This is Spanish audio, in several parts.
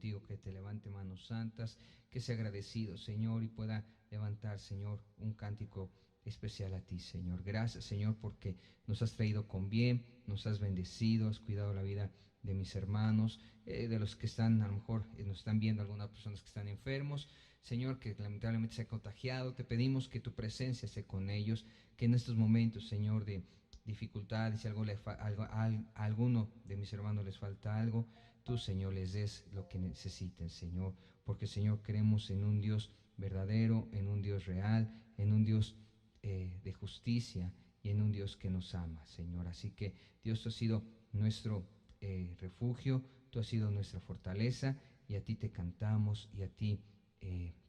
contigo, que te levante manos santas, que sea agradecido, Señor, y pueda levantar, Señor, un cántico especial a ti, Señor. Gracias, Señor, porque nos has traído con bien, nos has bendecido, has cuidado la vida de mis hermanos, de los que están, a lo mejor nos están viendo algunas personas que están enfermos, Señor, que lamentablemente se ha contagiado. Te pedimos que tu presencia esté con ellos, que en estos momentos, Señor, de dificultad, y si a alguno de mis hermanos les falta algo, tú, Señor, les des lo que necesiten, Señor, porque, Señor, creemos en un Dios verdadero, en un Dios real, en un Dios de justicia y en un Dios que nos ama, Señor. Así que, Dios, tú has sido nuestro refugio, tú has sido nuestra fortaleza, y a ti te cantamos y a ti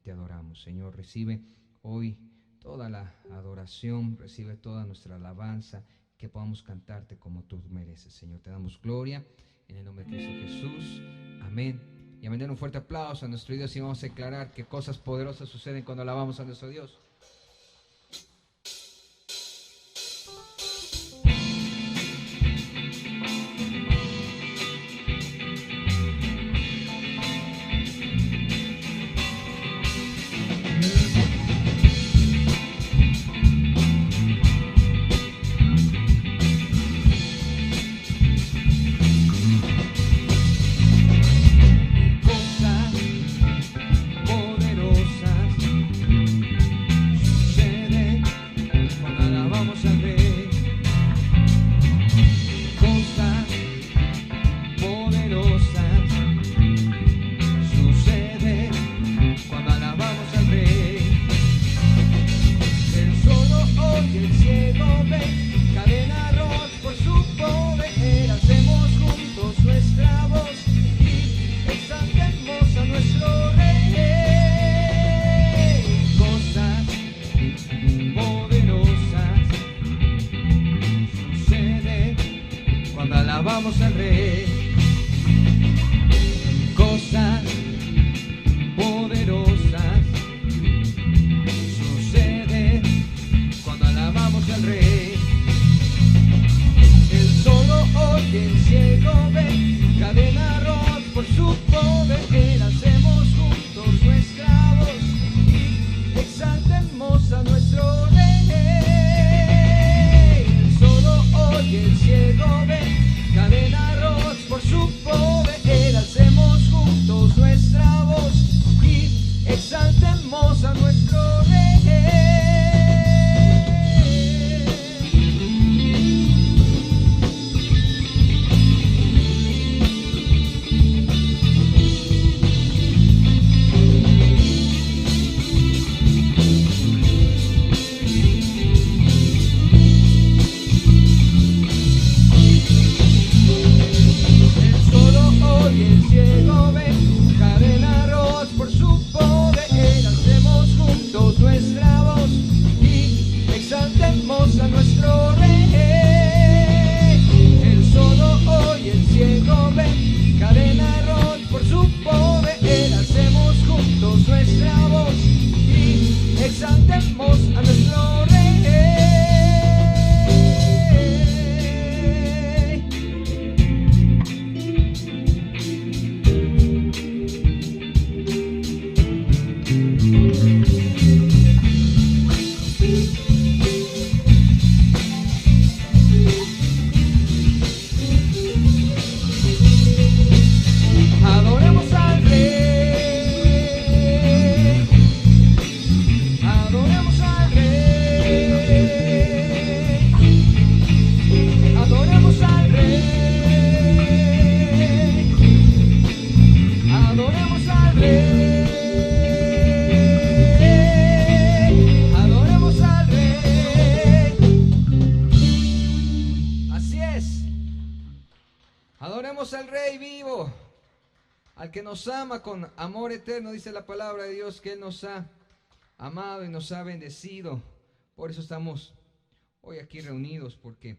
te adoramos, Señor. Recibe hoy toda la adoración, recibe toda nuestra alabanza, que podamos cantarte como tú mereces, Señor. Te damos gloria en el nombre de Cristo Jesús. Amén. Y a mandar un fuerte aplauso a nuestro Dios, y vamos a declarar que cosas poderosas suceden cuando alabamos a nuestro Dios. Alabamos al Rey, cosas poderosas suceden cuando alabamos al Rey. El sordo oye, el ciego ve, cadena rota por su poder. Hacemos juntos nuestra voz y exaltemos a nuestro Rey. El sordo oye, el ciego ve, cadena rota por su poder. Hacemos juntos nuestra voz y exaltemos a nuestro Rey. A nuestro Rey. El sordo oye, el ciego ve, cadena rota por su poder. Hacemos juntos nuestra voz y exaltemos a nuestro Rey. Adoremos al Rey vivo, al que nos ama con amor eterno. Dice la palabra de Dios que Él nos ha amado y nos ha bendecido. Por eso estamos hoy aquí reunidos, porque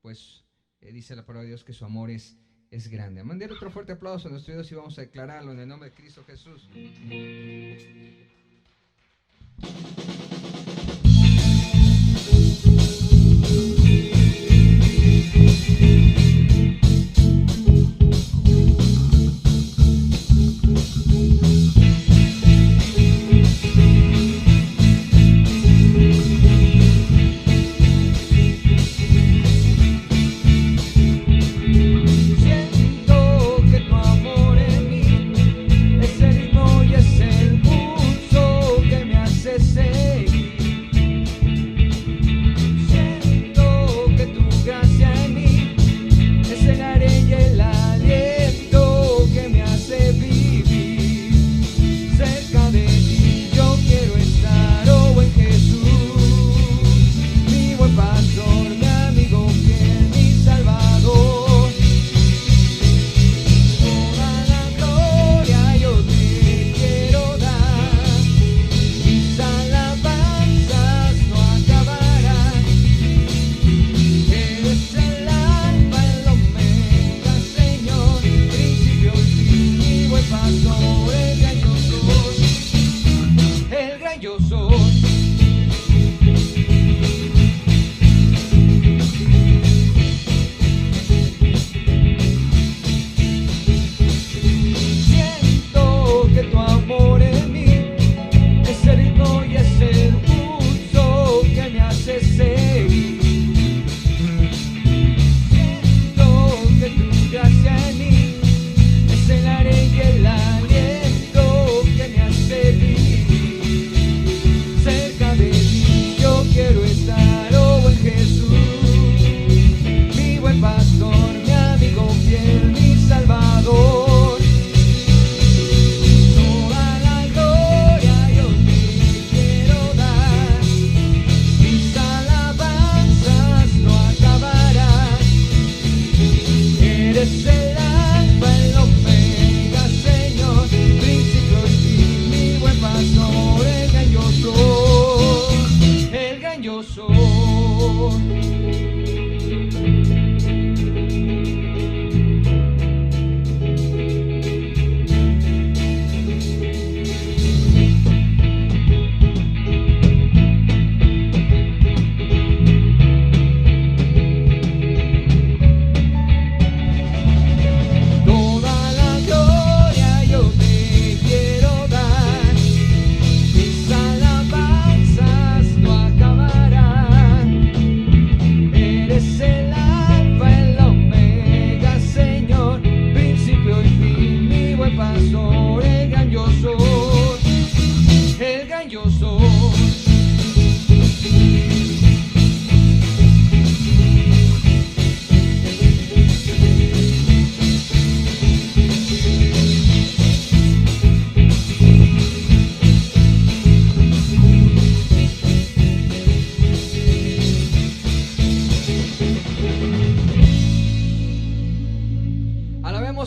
pues dice la palabra de Dios que su amor es grande. Mandar otro fuerte aplauso a nuestro Dios y vamos a declararlo en el nombre de Cristo Jesús.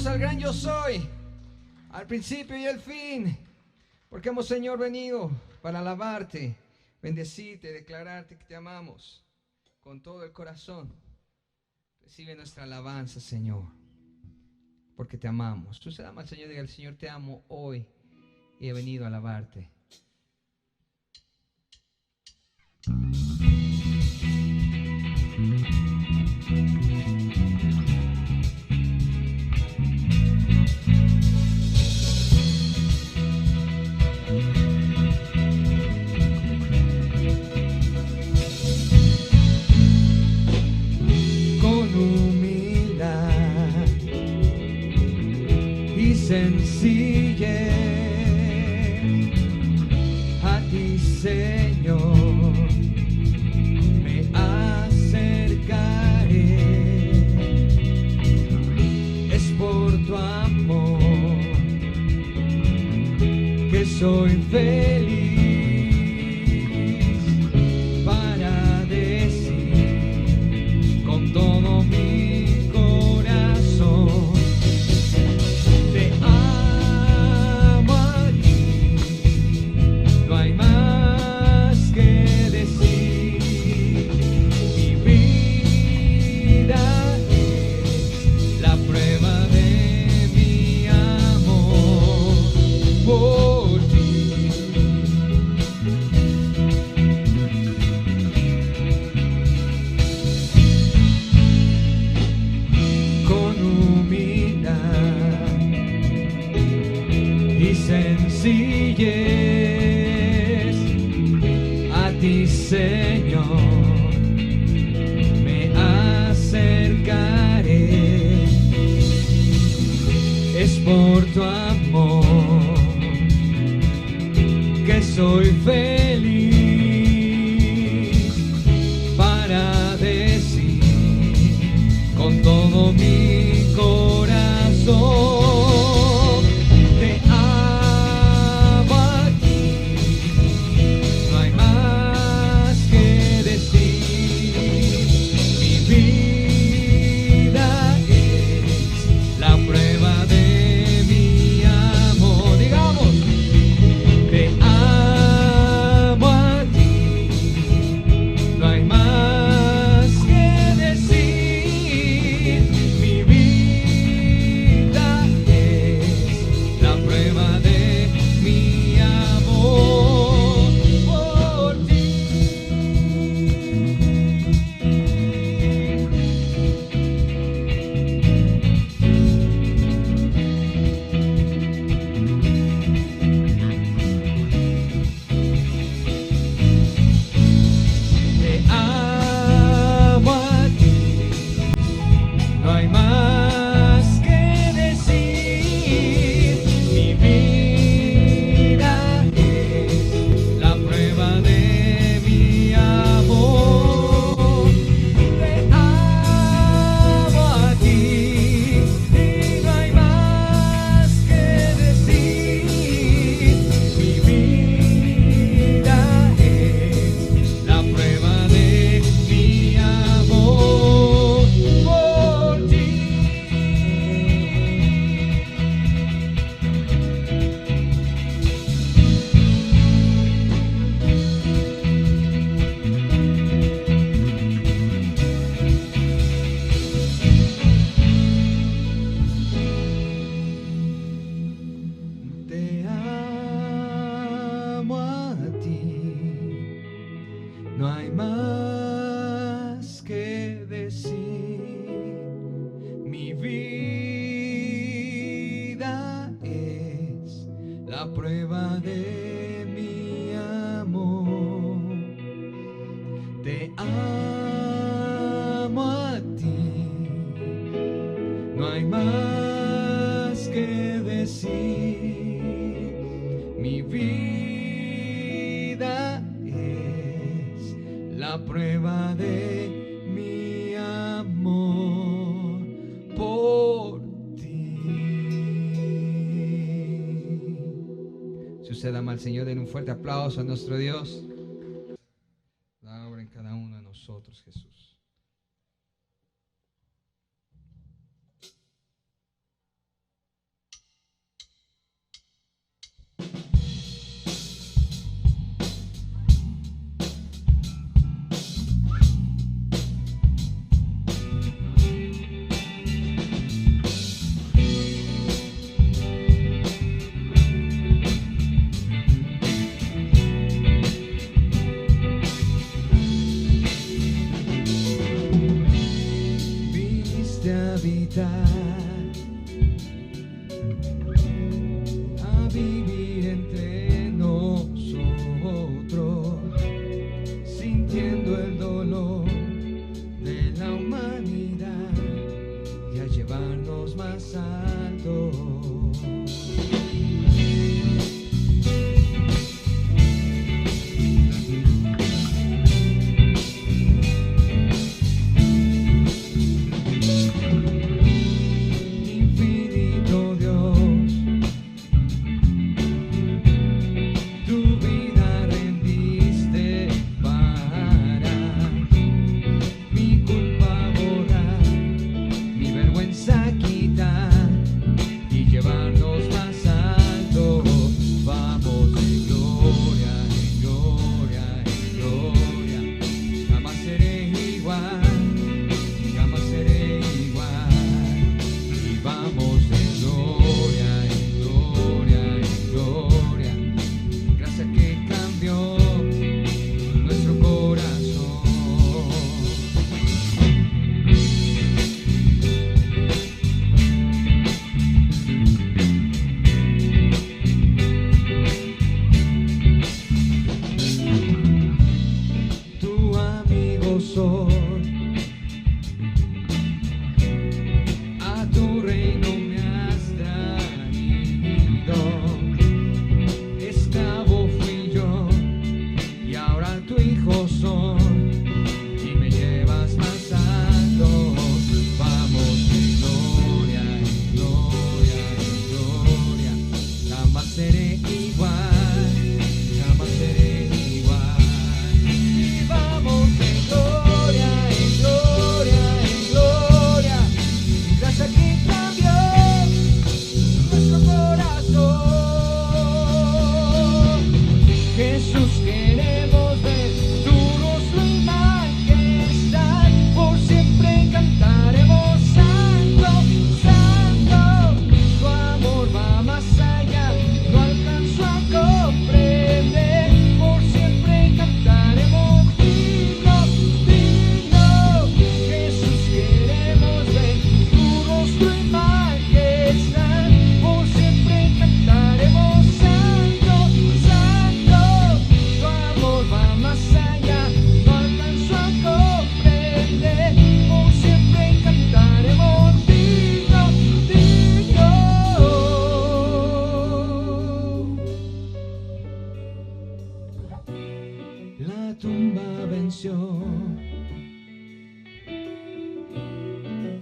Al gran yo soy, al principio y el fin, porque hemos, Señor, venido para alabarte, bendecirte, declararte que te amamos con todo el corazón. Recibe nuestra alabanza, Señor, porque te amamos. Tú se llama al Señor, diga al Señor, te amo hoy y he venido a alabarte. Sencillez a ti, Señor, me acercaré. Es por tu amor que soy feliz para decir con todo mi corazón. Sencillez a ti, Señor, me acercaré. Es por tu amor que soy feliz para decir con todo mi corazón. Prueba de mi hay más que decir. Mi vida es la prueba de mi amor por ti. Si usted ama al Señor, den un fuerte aplauso a nuestro Dios. La obra en cada uno de nosotros, Jesús. A vivir entre nosotros, sintiendo el dolor de la humanidad y a llevarnos más alto.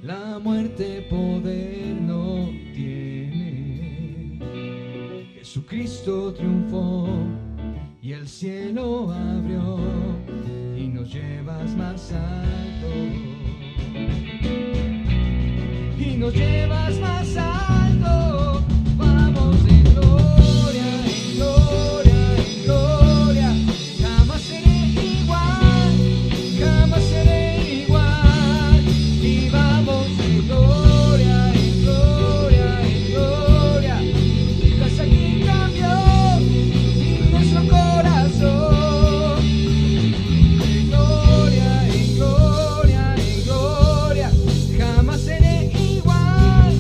La muerte poder no tiene. Jesucristo triunfó y el cielo abrió y nos llevas más alto. Y nos llevas más alto. Vamos de gloria en gloria en gloria. Jamás seré igual, jamás seré igual. Y vamos de gloria en gloria en gloria. Dios aquí cambió nuestro corazón. De gloria en gloria en gloria. Jamás seré igual.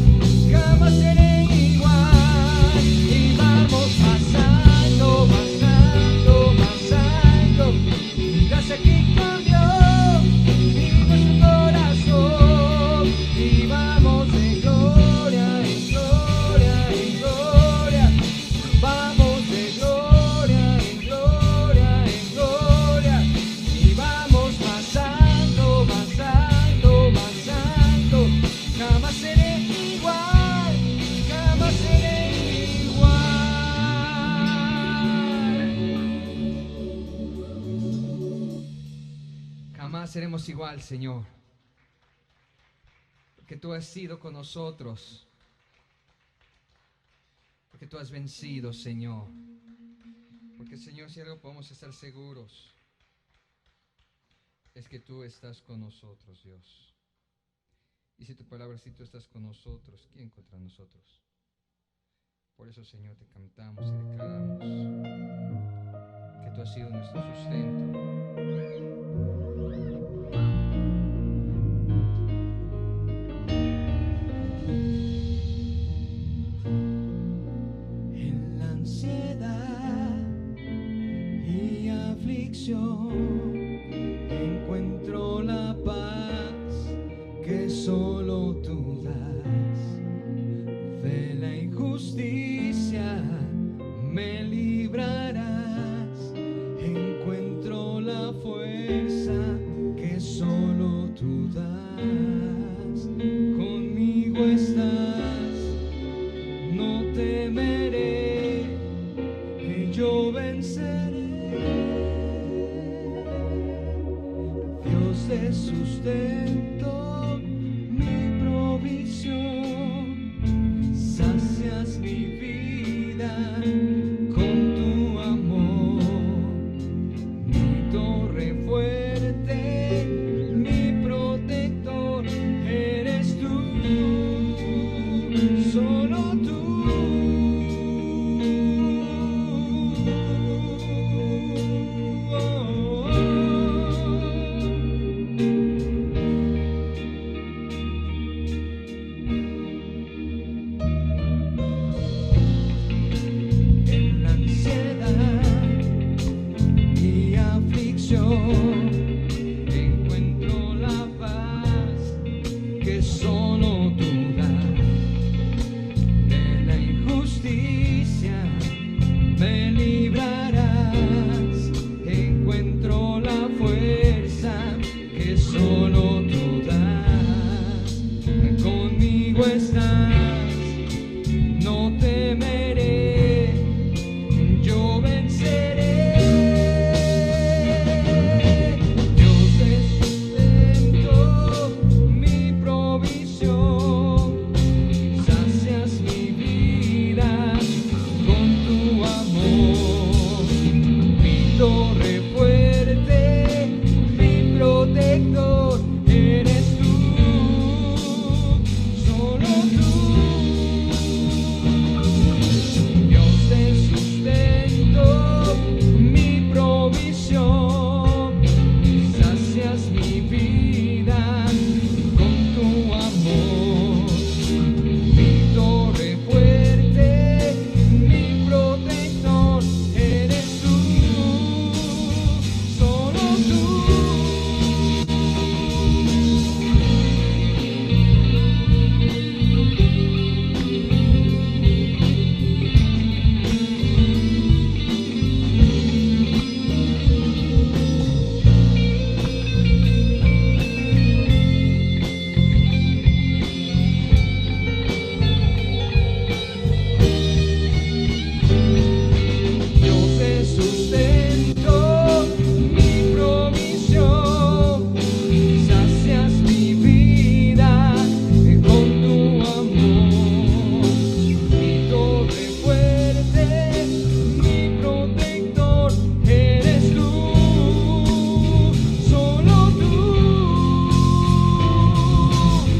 seremos igual, Señor, porque tú has sido con nosotros, porque tú has vencido, Señor. Porque, Señor, si algo podemos estar seguros, es que tú estás con nosotros, Dios. Y si tu palabra, si tú estás con nosotros, ¿quién contra nosotros? Por eso, Señor, te cantamos y declaramos que tú has sido nuestro sustento. En la ansiedad y aflicción encuentro la paz que solo tú das. De la injusticia me librarás. Encuentro la fuerza que solo tú das. Conmigo estás, no temeré, yo venceré. Dios de sustento, mi provisión, sacias mi vida con tu amor, mi torre fuerte, mi protector, eres tú, solo tú. En la ansiedad y aflicción encuentro la paz que solo tú das. De la injusticia me librarás. Encuentro la fuerza que solo tú das. Conmigo estás, no temeré, yo venceré. Dios de sustento, mi provisión, sacias mi vida con tu amor, mi torre fuerte, mi protector, eres tú, solo tú. Dios de sustento, mi provisión, sacias mi vida con tu amor, mi torre fuerte, mi protector, eres tú, solo tú. Dios de sustento, mi provisión, sacias mi vida con tu amor, mi torre fuerte, mi protector, eres tú, solo tú.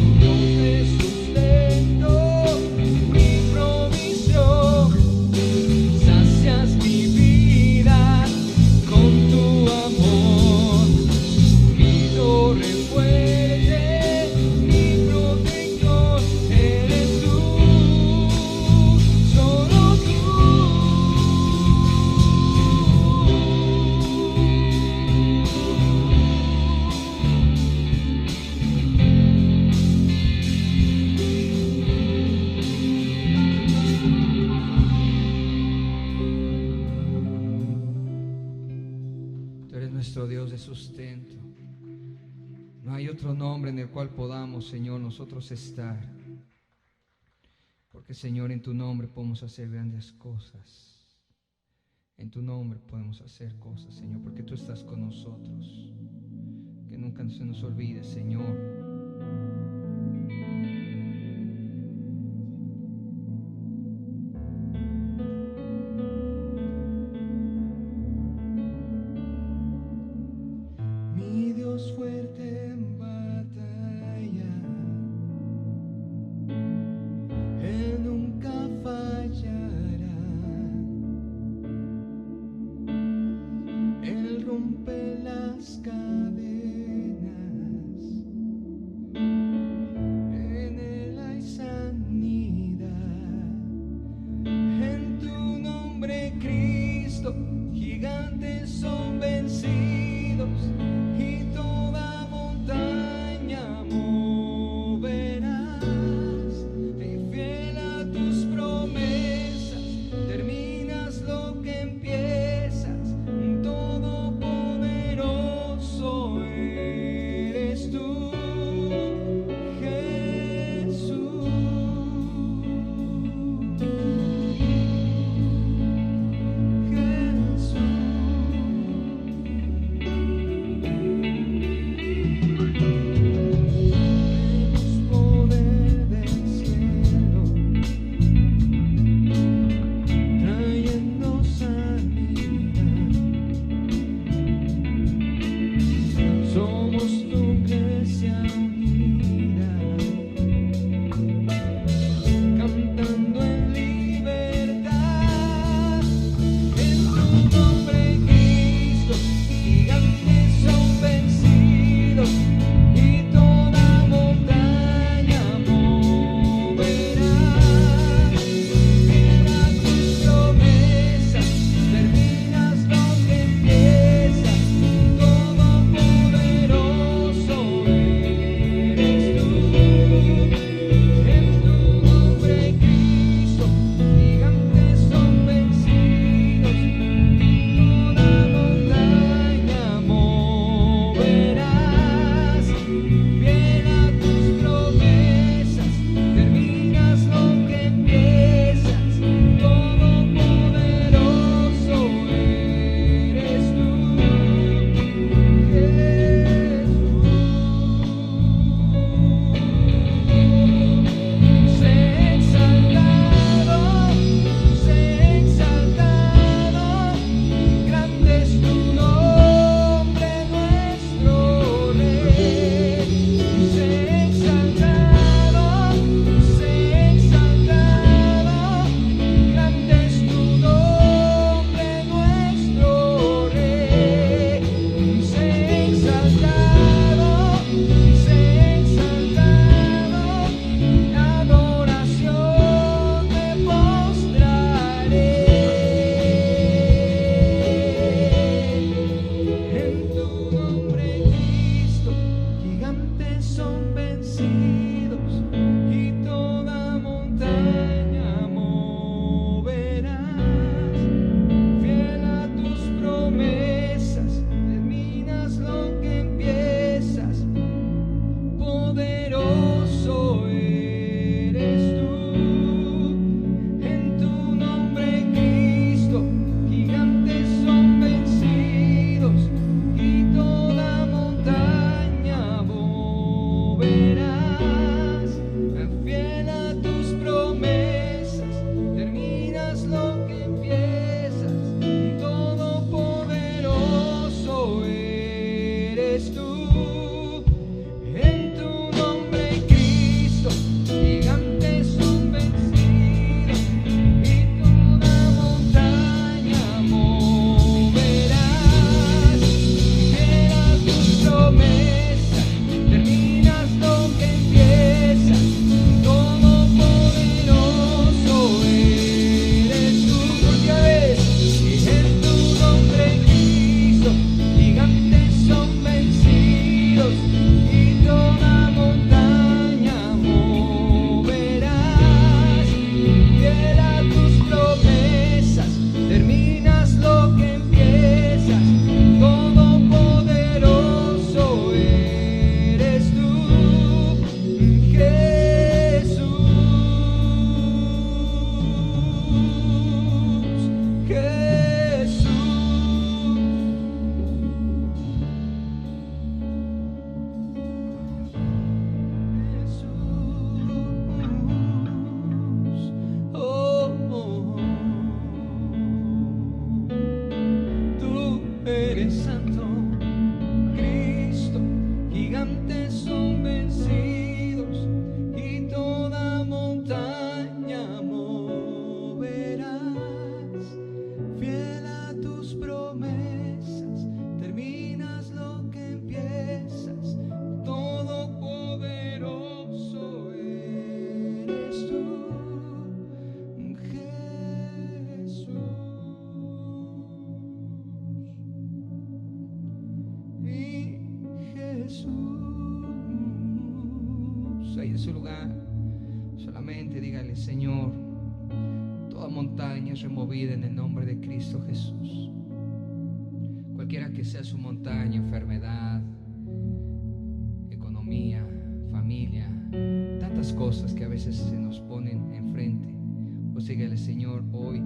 Dios de sustento, mi provisión, sacias mi vida con tu amor, mi torre fuerte, mi protector, eres tú, solo tú. Tú eres nuestro Dios de sustento. No hay otro nombre en el cual podamos, Señor, nosotros estar. Porque, Señor, en tu nombre podemos hacer grandes cosas. En tu nombre podemos hacer cosas, Señor, porque tú estás con nosotros. que nunca se nos olvide, Señor. Mi Dios fuerte en batalla, Él nunca fallará. Él rompe las cadenas, en Él hay sanidad. En tu nombre, Cristo, gigantes son vencidos y toda montaña moverás. Y fiel a tus promesas, terminas lo que empiezas. Todopoderoso eres tú, Jesús. Terminas lo gigantes son vencidos y toda montaña moverás. Fiel a tus promesas, terminas lo que empiezas. Todopoderoso eres tú, Jesús. Mi Jesús. Ahí en su lugar, solamente dígale: Señor, toda montaña es removida en el nombre de Cristo Jesús. Cualquiera que sea su montaña, enfermedad, economía, familia, tantas cosas que a veces se nos ponen enfrente, pues dígale: Señor, hoy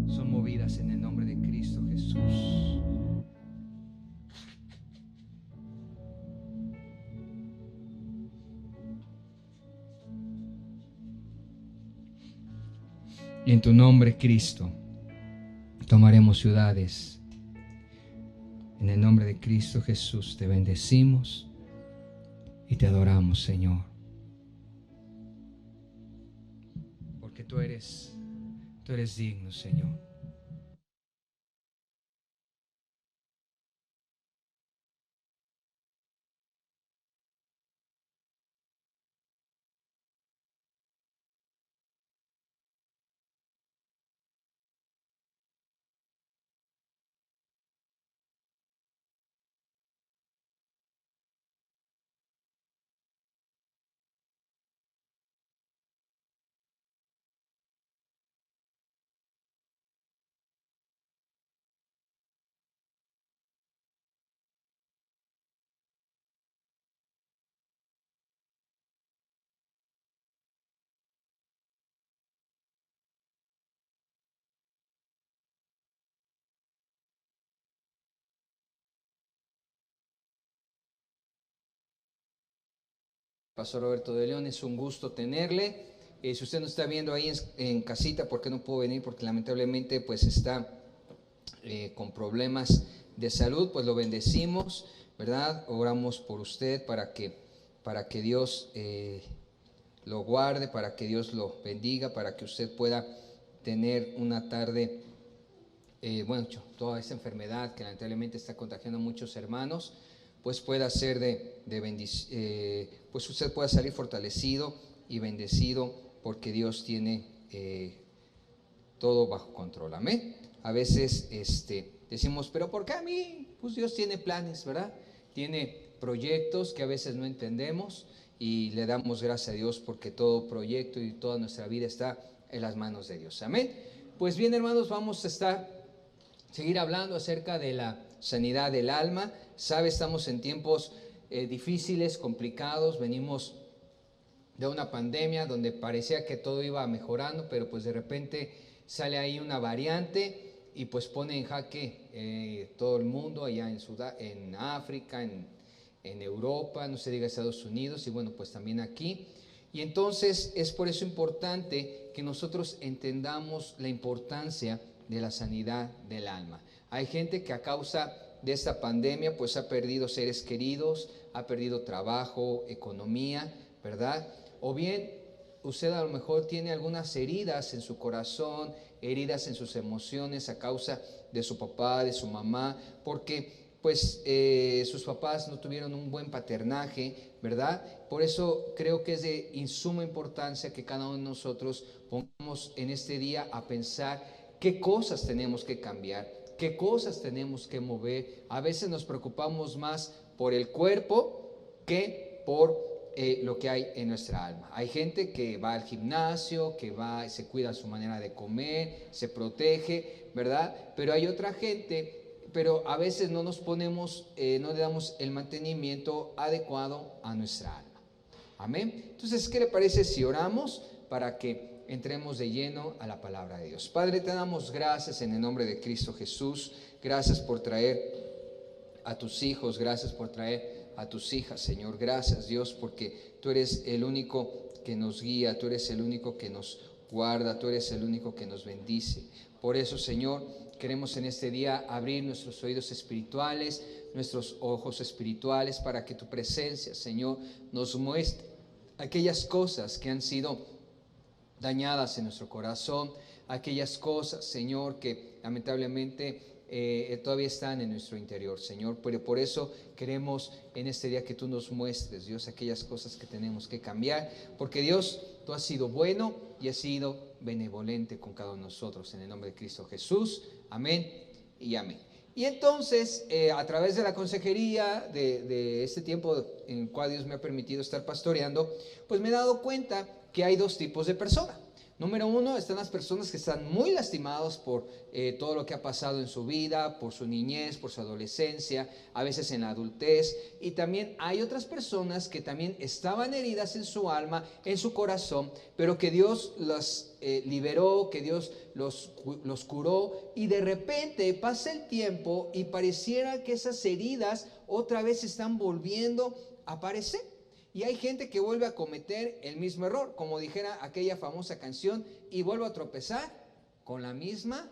son movidas en el nombre de Cristo Jesús. Y en tu nombre, Cristo, tomaremos ciudades. En el nombre de Cristo Jesús te bendecimos y te adoramos, Señor. Porque tú eres digno, Señor. Pastor Roberto de León, es un gusto tenerle. Si usted nos está viendo ahí en casita, ¿por qué no pudo venir? Porque lamentablemente pues está con problemas de salud. Pues lo bendecimos, ¿verdad? Oramos por usted para que Dios lo guarde, para que Dios lo bendiga, para que usted pueda tener una tarde, toda esta enfermedad que lamentablemente está contagiando a muchos hermanos, pues pueda ser de bendición, pues usted pueda salir fortalecido y bendecido, porque Dios tiene todo bajo control. Amén. A veces decimos, pero ¿por qué a mí? Pues Dios tiene planes, ¿verdad? Tiene proyectos que a veces no entendemos, y le damos gracias a Dios porque todo proyecto y toda nuestra vida está en las manos de Dios. Amén. Pues bien, hermanos, vamos a seguir hablando acerca de la sanidad del alma. Sabe, estamos en tiempos difíciles, complicados. Venimos de una pandemia donde parecía que todo iba mejorando, pero pues de repente sale ahí una variante y pues pone en jaque todo el mundo, allá en África, en Europa, no se diga Estados Unidos, y bueno, pues también aquí. Y entonces es por eso importante que nosotros entendamos la importancia de la sanidad del alma. Hay gente que a causa de esta pandemia pues ha perdido seres queridos, ha perdido trabajo, economía, ¿verdad? O bien usted a lo mejor tiene algunas heridas en su corazón, heridas en sus emociones a causa de su papá, de su mamá, porque pues sus papás no tuvieron un buen paternaje, ¿verdad? Por eso creo que es de suma importancia que cada uno de nosotros pongamos en este día a pensar qué cosas tenemos que cambiar, qué cosas tenemos que mover. A veces nos preocupamos más por el cuerpo que por lo que hay en nuestra alma. Hay gente que va al gimnasio, que va y se cuida su manera de comer, se protege, ¿verdad? Pero hay otra gente, pero a veces no nos ponemos, no le damos el mantenimiento adecuado a nuestra alma. Amén. Entonces, ¿qué le parece si oramos para que entremos de lleno a la palabra de Dios? Padre, te damos gracias en el nombre de Cristo Jesús. Gracias por traer a tus hijos, gracias por traer a tus hijas, Señor. Gracias, Dios, porque tú eres el único que nos guía, tú eres el único que nos guarda, tú eres el único que nos bendice. Por eso, Señor, queremos en este día abrir nuestros oídos espirituales, nuestros ojos espirituales, para que tu presencia, Señor, nos muestre aquellas cosas que han sido dañadas en nuestro corazón, aquellas cosas, Señor, que lamentablemente todavía están en nuestro interior, Señor. Pero por eso queremos en este día que tú nos muestres, Dios, aquellas cosas que tenemos que cambiar, porque Dios, tú has sido bueno y has sido benevolente con cada uno de nosotros, en el nombre de Cristo Jesús. Amén y amén. Y entonces, a través de la consejería de este tiempo en el cual Dios me ha permitido estar pastoreando, pues me he dado cuenta que hay dos tipos de personas. Número uno, están las personas que están muy lastimados por todo lo que ha pasado en su vida, por su niñez, por su adolescencia, a veces en la adultez. Y también hay otras personas que también estaban heridas en su alma, en su corazón, pero que Dios las liberó, que Dios los curó. Y de repente pasa el tiempo y pareciera que esas heridas otra vez están volviendo a aparecer. Y hay gente que vuelve a cometer el mismo error, como dijera aquella famosa canción, y vuelve a tropezar con la misma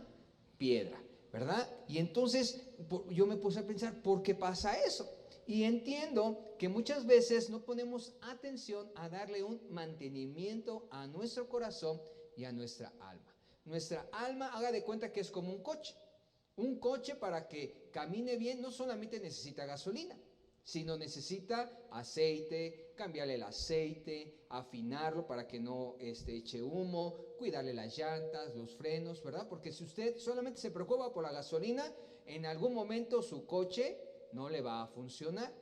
piedra, ¿verdad? Y entonces yo me puse a pensar, ¿por qué pasa eso? Y entiendo que muchas veces no ponemos atención a darle un mantenimiento a nuestro corazón y a nuestra alma. Nuestra alma, haga de cuenta que es como un coche. Un coche, para que camine bien, no solamente necesita gasolina, sino necesita aceite, cambiarle el aceite, afinarlo para que no eche humo, cuidarle las llantas, los frenos, ¿verdad? Porque si usted solamente se preocupa por la gasolina, en algún momento su coche no le va a funcionar,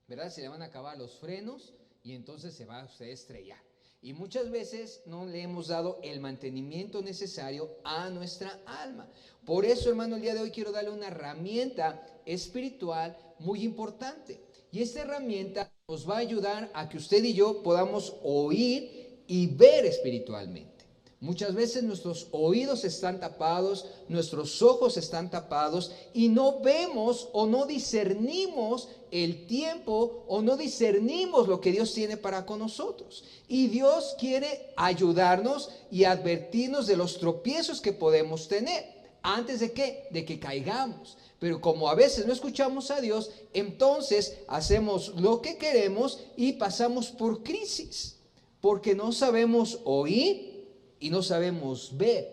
¿verdad? Se le van a acabar los frenos y entonces se va a usted a estrellar. Y muchas veces no le hemos dado el mantenimiento necesario a nuestra alma. Por eso, hermano, el día de hoy quiero darle una herramienta espiritual muy importante. Y esta herramienta nos va a ayudar a que usted y yo podamos oír y ver espiritualmente. Muchas veces nuestros oídos están tapados, nuestros ojos están tapados y no vemos o no discernimos el tiempo o no discernimos lo que Dios tiene para con nosotros. Y Dios quiere ayudarnos y advertirnos de los tropiezos que podemos tener. ¿Antes de qué? De que caigamos. Pero como a veces no escuchamos a Dios, entonces hacemos lo que queremos y pasamos por crisis. Porque no sabemos oír y no sabemos ver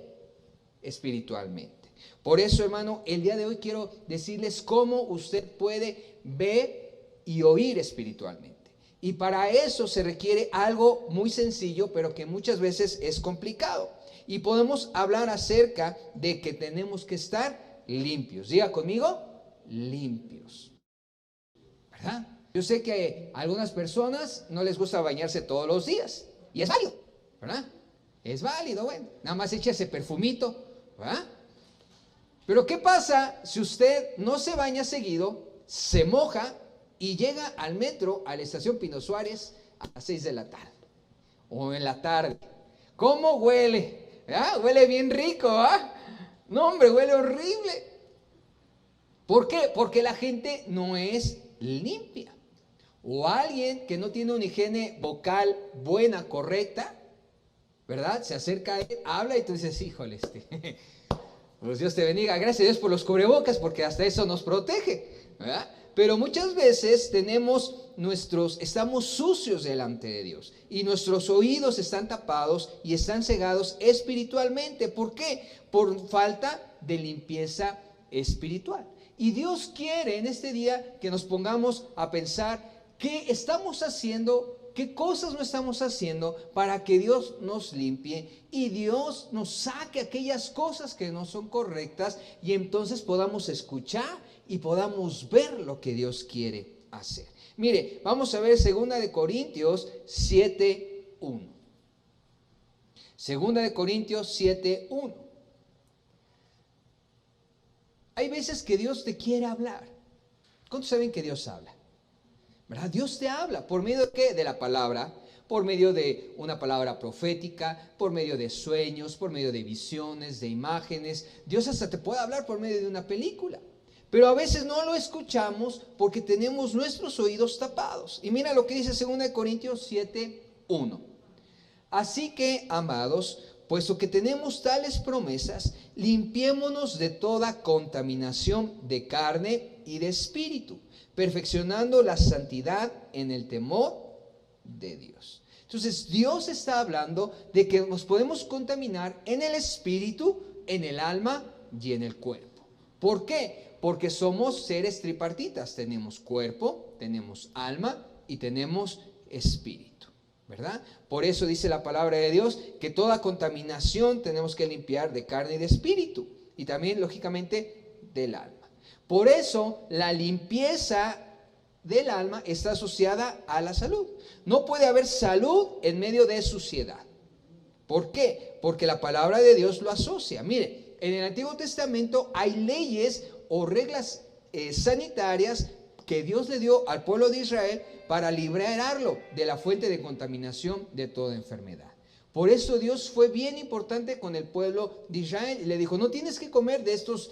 espiritualmente. Por eso, hermano, el día de hoy quiero decirles cómo usted puede ver y oír espiritualmente. Y para eso se requiere algo muy sencillo, pero que muchas veces es complicado. Y podemos hablar acerca de que tenemos que estar limpios. Diga conmigo, limpios. ¿Verdad? Yo sé que a algunas personas no les gusta bañarse todos los días. Y es válido, ¿verdad? Es válido, bueno, nada más echa ese perfumito, ¿verdad? Pero ¿qué pasa si usted no se baña seguido, se moja y llega al metro, a la estación Pino Suárez a las 6 de la tarde o en la tarde? ¿Cómo huele? ¿Ah? Huele bien rico, ¿ah? No, hombre, huele horrible. ¿Por qué? Porque la gente no es limpia. O alguien que no tiene una higiene vocal buena, correcta, ¿verdad? Se acerca a él, habla y tú dices, híjole, pues Dios te bendiga, gracias a Dios por los cubrebocas, porque hasta eso nos protege, ¿verdad? Pero muchas veces estamos sucios delante de Dios y nuestros oídos están tapados y están cegados espiritualmente. ¿Por qué? Por falta de limpieza espiritual. Y Dios quiere en este día que nos pongamos a pensar qué estamos haciendo, qué cosas no estamos haciendo para que Dios nos limpie y Dios nos saque aquellas cosas que no son correctas y entonces podamos escuchar y podamos ver lo que Dios quiere hacer. Mire, vamos a ver 2 de Corintios 7:1. 2 de Corintios 7:1. Hay veces que Dios te quiere hablar. ¿Cuántos saben que Dios habla? ¿Verdad? Dios te habla. ¿Por medio de qué? De la palabra. Por medio de una palabra profética, por medio de sueños, por medio de visiones, de imágenes. Dios hasta te puede hablar por medio de una película. Pero a veces no lo escuchamos porque tenemos nuestros oídos tapados. Y mira lo que dice 2 Corintios 7:1. Así que, amados, puesto que tenemos tales promesas, limpiémonos de toda contaminación de carne y de espíritu, perfeccionando la santidad en el temor de Dios. Entonces, Dios está hablando de que nos podemos contaminar en el espíritu, en el alma y en el cuerpo. ¿Por qué? Porque somos seres tripartitas. Tenemos cuerpo, tenemos alma y tenemos espíritu, ¿verdad? Por eso dice la palabra de Dios que toda contaminación tenemos que limpiar de carne y de espíritu, y también, lógicamente, del alma. Por eso, la limpieza del alma está asociada a la salud. No puede haber salud en medio de suciedad. ¿Por qué? Porque la palabra de Dios lo asocia. Mire, en el Antiguo Testamento hay leyes o reglas sanitarias que Dios le dio al pueblo de Israel para librarlo de la fuente de contaminación de toda enfermedad. Por eso Dios fue bien importante con el pueblo de Israel y le dijo: no tienes que comer de estos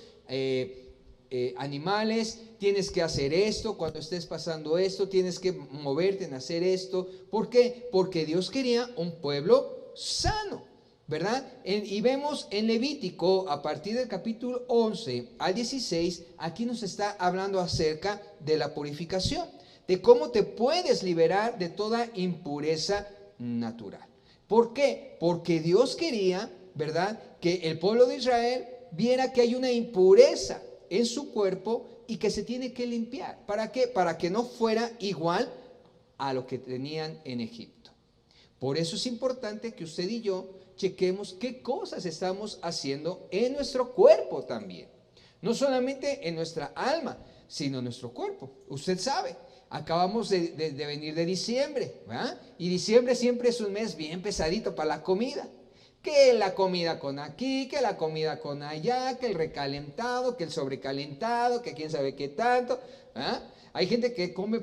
animales, tienes que hacer esto, cuando estés pasando esto, tienes que moverte en hacer esto. ¿Por qué? Porque Dios quería un pueblo sano, ¿verdad? Y vemos en Levítico, a partir del capítulo 11 al 16, aquí nos está hablando acerca de la purificación, de cómo te puedes liberar de toda impureza natural. ¿Por qué? Porque Dios quería, ¿verdad?, que el pueblo de Israel viera que hay una impureza en su cuerpo y que se tiene que limpiar. ¿Para qué? Para que no fuera igual a lo que tenían en Egipto. Por eso es importante que usted y yo chequemos qué cosas estamos haciendo en nuestro cuerpo también. No solamente en nuestra alma, sino en nuestro cuerpo. Usted sabe, acabamos de venir de diciembre, ¿verdad? Y diciembre siempre es un mes bien pesadito para la comida. Que la comida con aquí, que la comida con allá, que el recalentado, que el sobrecalentado, que quién sabe qué tanto. ¿Ah? Hay gente que come,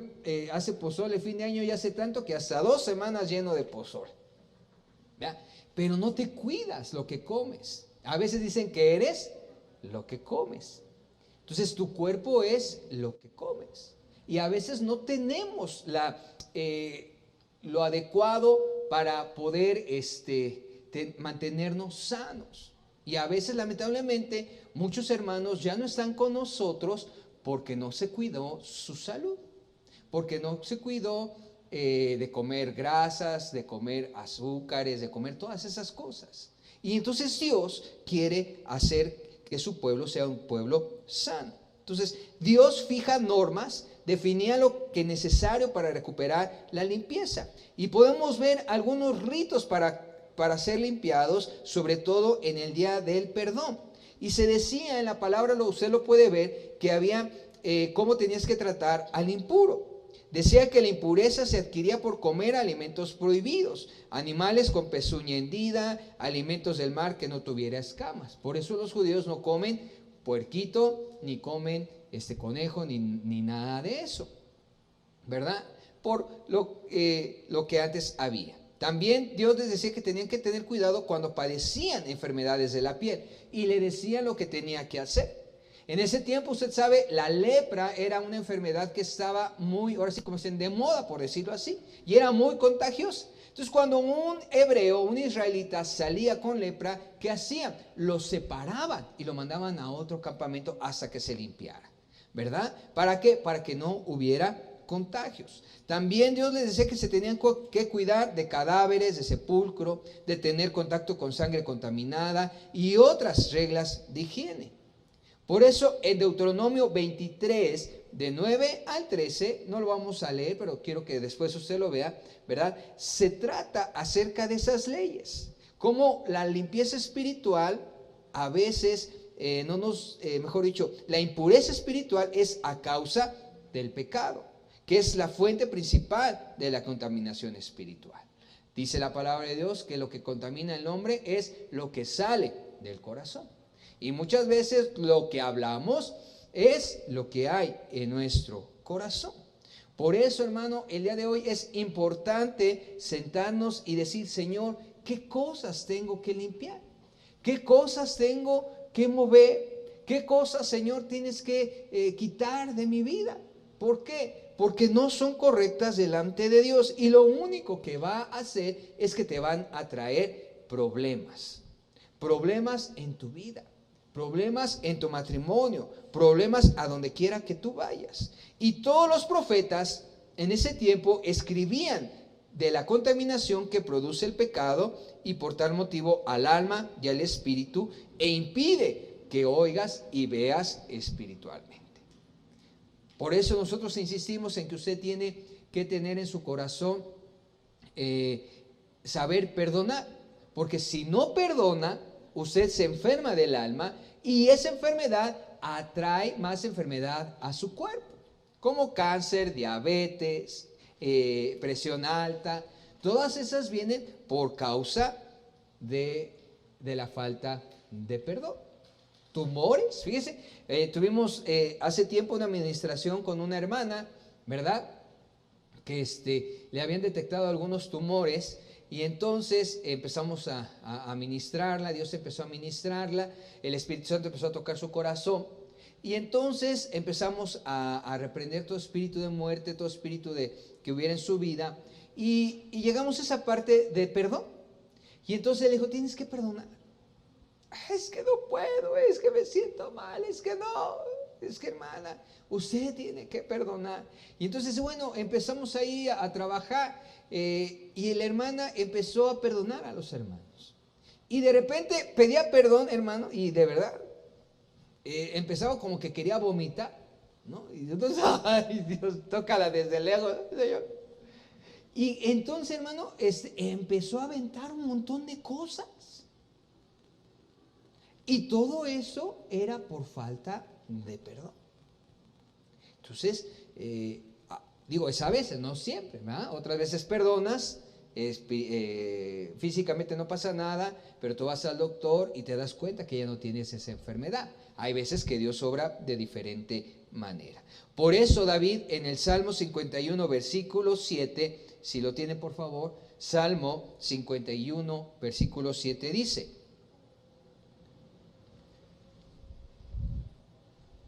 hace pozole fin de año y hace tanto que hasta 2 semanas lleno de pozole. ¿Ya? Pero no te cuidas lo que comes. A veces dicen que eres lo que comes. Entonces tu cuerpo es lo que comes. Y a veces no tenemos lo adecuado para poder mantenernos sanos. Y a veces, lamentablemente, muchos hermanos ya no están con nosotros porque no se cuidó su salud, porque no se cuidó de comer grasas, de comer azúcares, de comer todas esas cosas. Y entonces Dios quiere hacer que su pueblo sea un pueblo sano. Entonces Dios fija normas, definía lo que es necesario para recuperar la limpieza. Y podemos ver algunos ritos para ser limpiados, sobre todo en el día del perdón. Y se decía en la palabra, usted lo puede ver, que había cómo tenías que tratar al impuro. Decía que la impureza se adquiría por comer alimentos prohibidos, animales con pezuña hendida, alimentos del mar que no tuviera escamas. Por eso los judíos no comen puerquito, ni comen conejo, ni nada de eso, ¿verdad? Por lo que antes había. También Dios les decía que tenían que tener cuidado cuando padecían enfermedades de la piel y le decían lo que tenía que hacer. En ese tiempo, usted sabe, la lepra era una enfermedad que estaba muy, ahora sí como dicen, de moda, por decirlo así, y era muy contagiosa. Entonces, cuando un hebreo, un israelita salía con lepra, ¿qué hacían? Lo separaban y lo mandaban a otro campamento hasta que se limpiara, ¿verdad? ¿Para qué? Para que no hubiera contagios. También Dios les decía que se tenían que cuidar de cadáveres, de sepulcro, de tener contacto con sangre contaminada y otras reglas de higiene. Por eso en Deuteronomio 23, de 9 al 13, no lo vamos a leer, pero quiero que después usted lo vea, ¿verdad? Se trata acerca de esas leyes, como la limpieza espiritual a veces mejor dicho, la impureza espiritual es a causa del pecado, que es la fuente principal de la contaminación espiritual. Dice la palabra de Dios que lo que contamina el hombre es lo que sale del corazón. Y muchas veces lo que hablamos es lo que hay en nuestro corazón. Por eso, hermano, el día de hoy es importante sentarnos y decir: Señor, ¿qué cosas tengo que limpiar? ¿Qué cosas tengo que mover? ¿Qué cosas, Señor, tienes que quitar de mi vida? ¿Por qué? Porque no son correctas delante de Dios y lo único que va a hacer es que te van a traer problemas. problemas en tu vida, problemas en tu matrimonio, problemas a donde quiera que tú vayas. Y todos los profetas en ese tiempo escribían de la contaminación que produce el pecado y por tal motivo al alma y al espíritu, e impide que oigas y veas espiritualmente. Por eso nosotros insistimos en que usted tiene que tener en su corazón saber perdonar, porque si no perdona, usted se enferma del alma y esa enfermedad atrae más enfermedad a su cuerpo, como cáncer, diabetes, presión alta. Todas esas vienen por causa de la falta de perdón. Tumores, fíjese, tuvimos hace tiempo una administración con una hermana, ¿verdad? Que le habían detectado algunos tumores. Y entonces empezamos a ministrarla, Dios empezó a ministrarla, el Espíritu Santo empezó a tocar su corazón. Y entonces empezamos a reprender todo espíritu de muerte, todo espíritu que hubiera en su vida. Y llegamos a esa parte de perdón. Y entonces le dijo, tienes que perdonar. Es que no puedo, es que me siento mal, es que no, es que hermana, usted tiene que perdonar. Y entonces, bueno, empezamos ahí a trabajar. Y la hermana empezó a perdonar a los hermanos. Y de repente pedía perdón, hermano, y de verdad, empezaba como que quería vomitar, ¿no? Y entonces, ay Dios, tócala desde lejos, Señor. Y entonces, hermano, empezó a aventar un montón de cosas. Y todo eso era por falta de perdón. Entonces, digo, es a veces, no siempre, ¿verdad? Otras veces perdonas, físicamente no pasa nada, pero tú vas al doctor y te das cuenta que ya no tienes esa enfermedad. Hay veces que Dios obra de diferente manera. Por eso David en el Salmo 51, versículo 7, si lo tiene por favor, Salmo 51, versículo 7 dice,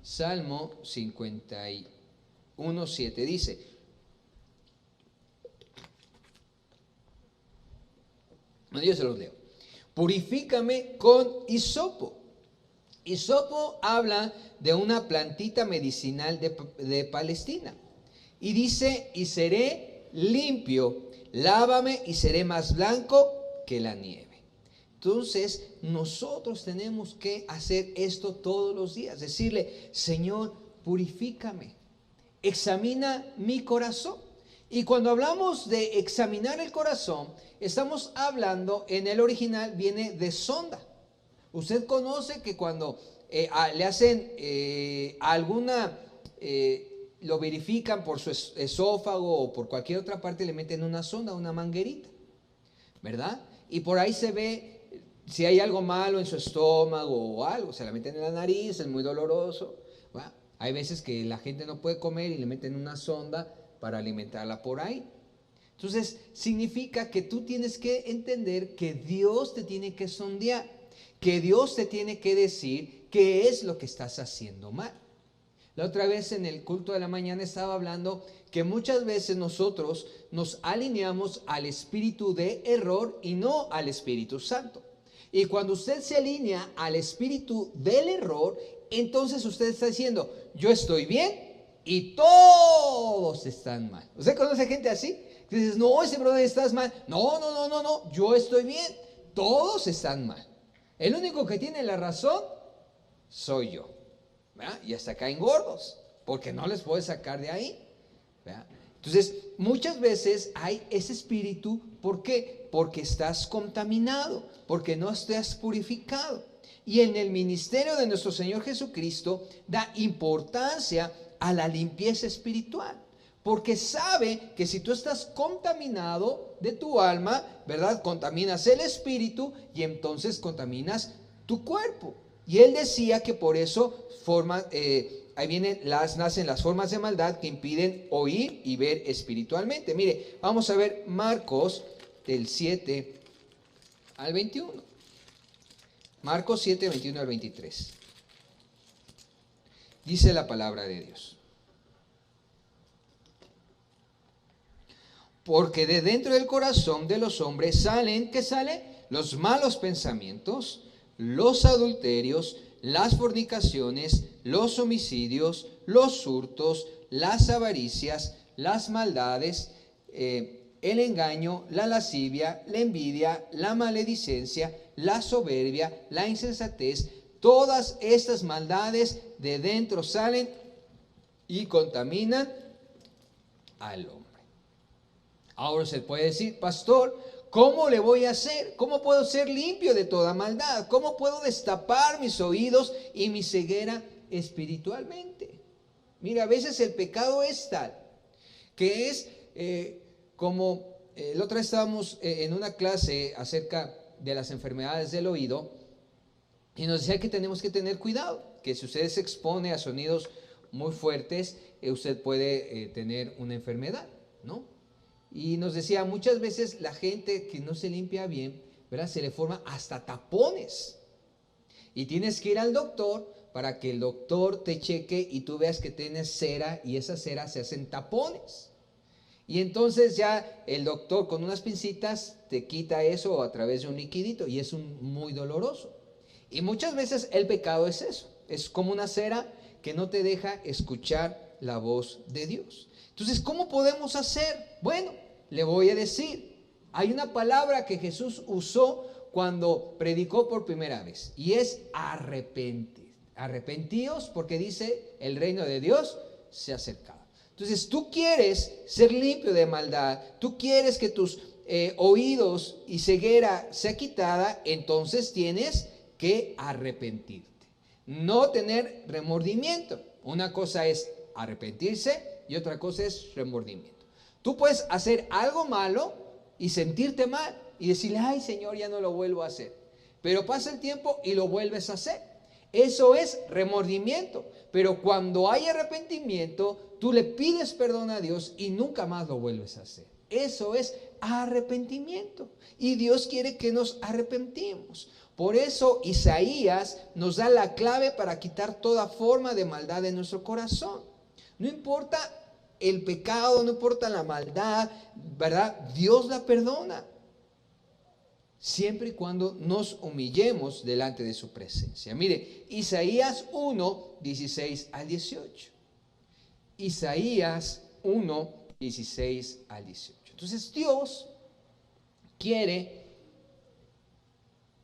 Salmo 51, 7 dice, yo se los leo. Purifícame con hisopo. Hisopo habla de una plantita medicinal de Palestina. Y dice, y seré limpio, lávame y seré más blanco que la nieve. Entonces, nosotros tenemos que hacer esto todos los días. Decirle, Señor, purifícame, examina mi corazón. Y cuando hablamos de examinar el corazón, estamos hablando, en el original viene de sonda. Usted conoce que cuando le hacen lo verifican por su esófago o por cualquier otra parte, le meten una sonda, una manguerita, ¿verdad? Y por ahí se ve si hay algo malo en su estómago o algo, se la meten en la nariz, es muy doloroso. Bueno, hay veces que la gente no puede comer y le meten una sonda para alimentarla por ahí. Entonces, significa que tú tienes que entender que Dios te tiene que sondear, que Dios te tiene que decir qué es lo que estás haciendo mal. La otra vez en el culto de la mañana estaba hablando que muchas veces nosotros nos alineamos al espíritu de error y no al Espíritu Santo. Y cuando usted se alinea al espíritu del error, entonces usted está diciendo, yo estoy bien y todos están mal. ¿Usted conoce gente así? Que dices, no, ese brother estás mal. No, yo estoy bien, todos están mal. El único que tiene la razón soy yo. ¿Verdad? Y hasta caen gordos, porque no les puedes sacar de ahí. ¿Verdad? Entonces, muchas veces hay ese espíritu, ¿por qué? Porque estás contaminado, porque no estás purificado. Y en el ministerio de nuestro Señor Jesucristo da importancia a la limpieza espiritual, porque sabe que si tú estás contaminado de tu alma, ¿verdad? Contaminas el espíritu y entonces contaminas tu cuerpo. Y él decía que por eso ahí nacen las formas de maldad que impiden oír y ver espiritualmente. Mire, vamos a ver Marcos del 7 al 21. Marcos 7, 21 al 23. Dice la palabra de Dios. Porque de dentro del corazón de los hombres salen los malos pensamientos, los adulterios, las fornicaciones, los homicidios, los hurtos, las avaricias, las maldades, el engaño, la lascivia, la envidia, la maledicencia, la soberbia, la insensatez. Todas estas maldades de dentro salen y contaminan al hombre. Ahora se puede decir, pastor, ¿cómo le voy a hacer? ¿Cómo puedo ser limpio de toda maldad? ¿Cómo puedo destapar mis oídos y mi ceguera espiritualmente? Mira, a veces el pecado es tal que es como la otra vez estábamos en una clase acerca de las enfermedades del oído y nos decía que tenemos que tener cuidado, que si usted se expone a sonidos muy fuertes, usted puede tener una enfermedad, ¿no? Y nos decía, muchas veces la gente que no se limpia bien, ¿verdad? Se le forma hasta tapones. Y tienes que ir al doctor para que el doctor te cheque y tú veas que tienes cera y esa cera se hacen tapones. Y entonces ya el doctor con unas pincitas te quita eso a través de un liquidito y es muy doloroso. Y muchas veces el pecado es eso, es como una cera que no te deja escuchar la voz de Dios. Entonces, ¿cómo podemos hacer? Bueno, le voy a decir, hay una palabra que Jesús usó cuando predicó por primera vez y es arrepentir. Arrepentíos porque dice el reino de Dios se ha acercado. Entonces tú quieres ser limpio de maldad, tú quieres que tus oídos y ceguera sea quitada, entonces tienes que arrepentirte. No tener remordimiento. Una cosa es arrepentirse y otra cosa es remordimiento. Tú puedes hacer algo malo y sentirte mal y decirle, ay Señor, ya no lo vuelvo a hacer. Pero pasa el tiempo y lo vuelves a hacer. Eso es remordimiento. Pero cuando hay arrepentimiento, tú le pides perdón a Dios y nunca más lo vuelves a hacer. Eso es arrepentimiento. Y Dios quiere que nos arrepentimos. Por eso Isaías nos da la clave para quitar toda forma de maldad de nuestro corazón. No importa el pecado, no importa la maldad, ¿verdad? Dios la perdona. Siempre y cuando nos humillemos delante de su presencia. Mire, Isaías 1, 16 al 18. Isaías 1, 16 al 18. Entonces Dios quiere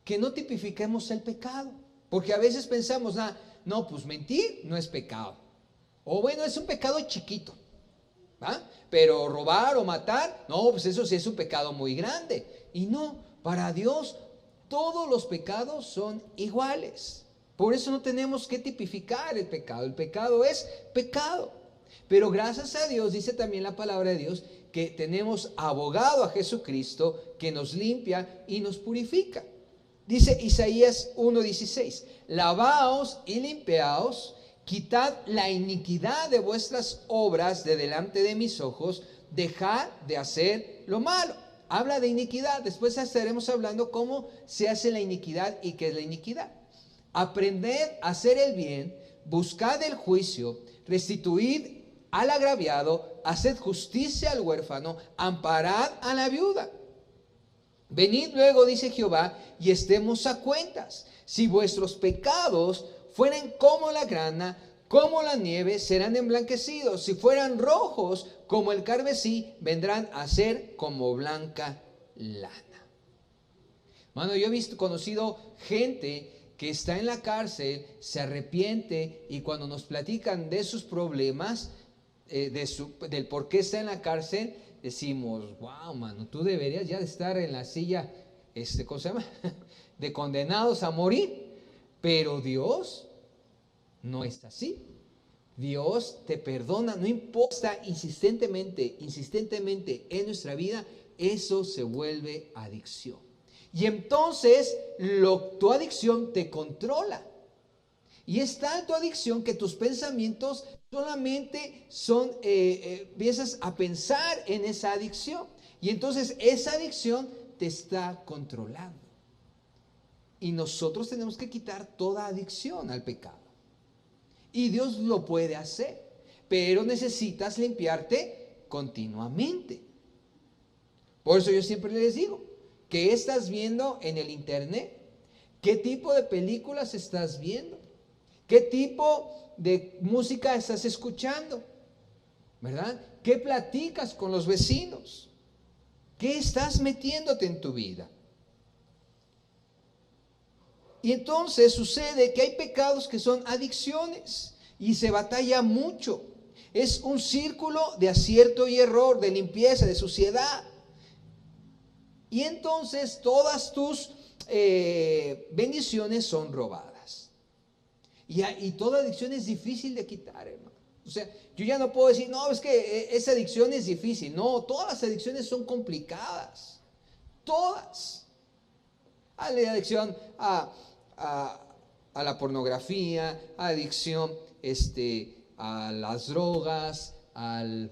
que no tipifiquemos el pecado. Porque a veces pensamos, no, pues mentir no es pecado. O bueno, es un pecado chiquito. ¿Va? Pero robar o matar, no, pues eso sí es un pecado muy grande. Y no. Para Dios todos los pecados son iguales. Por eso no tenemos que tipificar el pecado. El pecado es pecado. Pero gracias a Dios, dice también la palabra de Dios, que tenemos abogado a Jesucristo que nos limpia y nos purifica. Dice Isaías 1:16, lavaos y limpiaos, quitad la iniquidad de vuestras obras de delante de mis ojos, dejad de hacer lo malo. Habla de iniquidad, después estaremos hablando cómo se hace la iniquidad y qué es la iniquidad. Aprended a hacer el bien, buscad el juicio, restituid al agraviado, haced justicia al huérfano, amparad a la viuda. Venid luego, dice Jehová, y estemos a cuentas. Si vuestros pecados fueran como la grana, como la nieve, serán emblanquecidos. Si fueran rojos como el carmesí, vendrán a ser como blanca lana. Mano, yo he conocido gente que está en la cárcel, se arrepiente y cuando nos platican de sus problemas, del por qué está en la cárcel, decimos, wow, mano, tú deberías ya de estar en la silla, ¿cómo se llama? De condenados a morir. Pero Dios no es así. Dios te perdona, no importa insistentemente en nuestra vida, eso se vuelve adicción. Y entonces tu adicción te controla. Y es tal tu adicción que tus pensamientos solamente empiezas a pensar en esa adicción. Y entonces esa adicción te está controlando. Y nosotros tenemos que quitar toda adicción al pecado. Y Dios lo puede hacer, pero necesitas limpiarte continuamente. Por eso yo siempre les digo, ¿qué estás viendo en el internet? ¿Qué tipo de películas estás viendo? ¿Qué tipo de música estás escuchando? ¿Verdad? ¿Qué platicas con los vecinos? ¿Qué estás metiéndote en tu vida? Y entonces sucede que hay pecados que son adicciones y se batalla mucho. Es un círculo de acierto y error, de limpieza, de suciedad. Y entonces todas tus bendiciones son robadas. Y toda adicción es difícil de quitar, hermano. O sea, yo ya no puedo decir, no, es que esa adicción es difícil. No, todas las adicciones son complicadas. Todas. Hay adicción a la pornografía, adicción a las drogas, al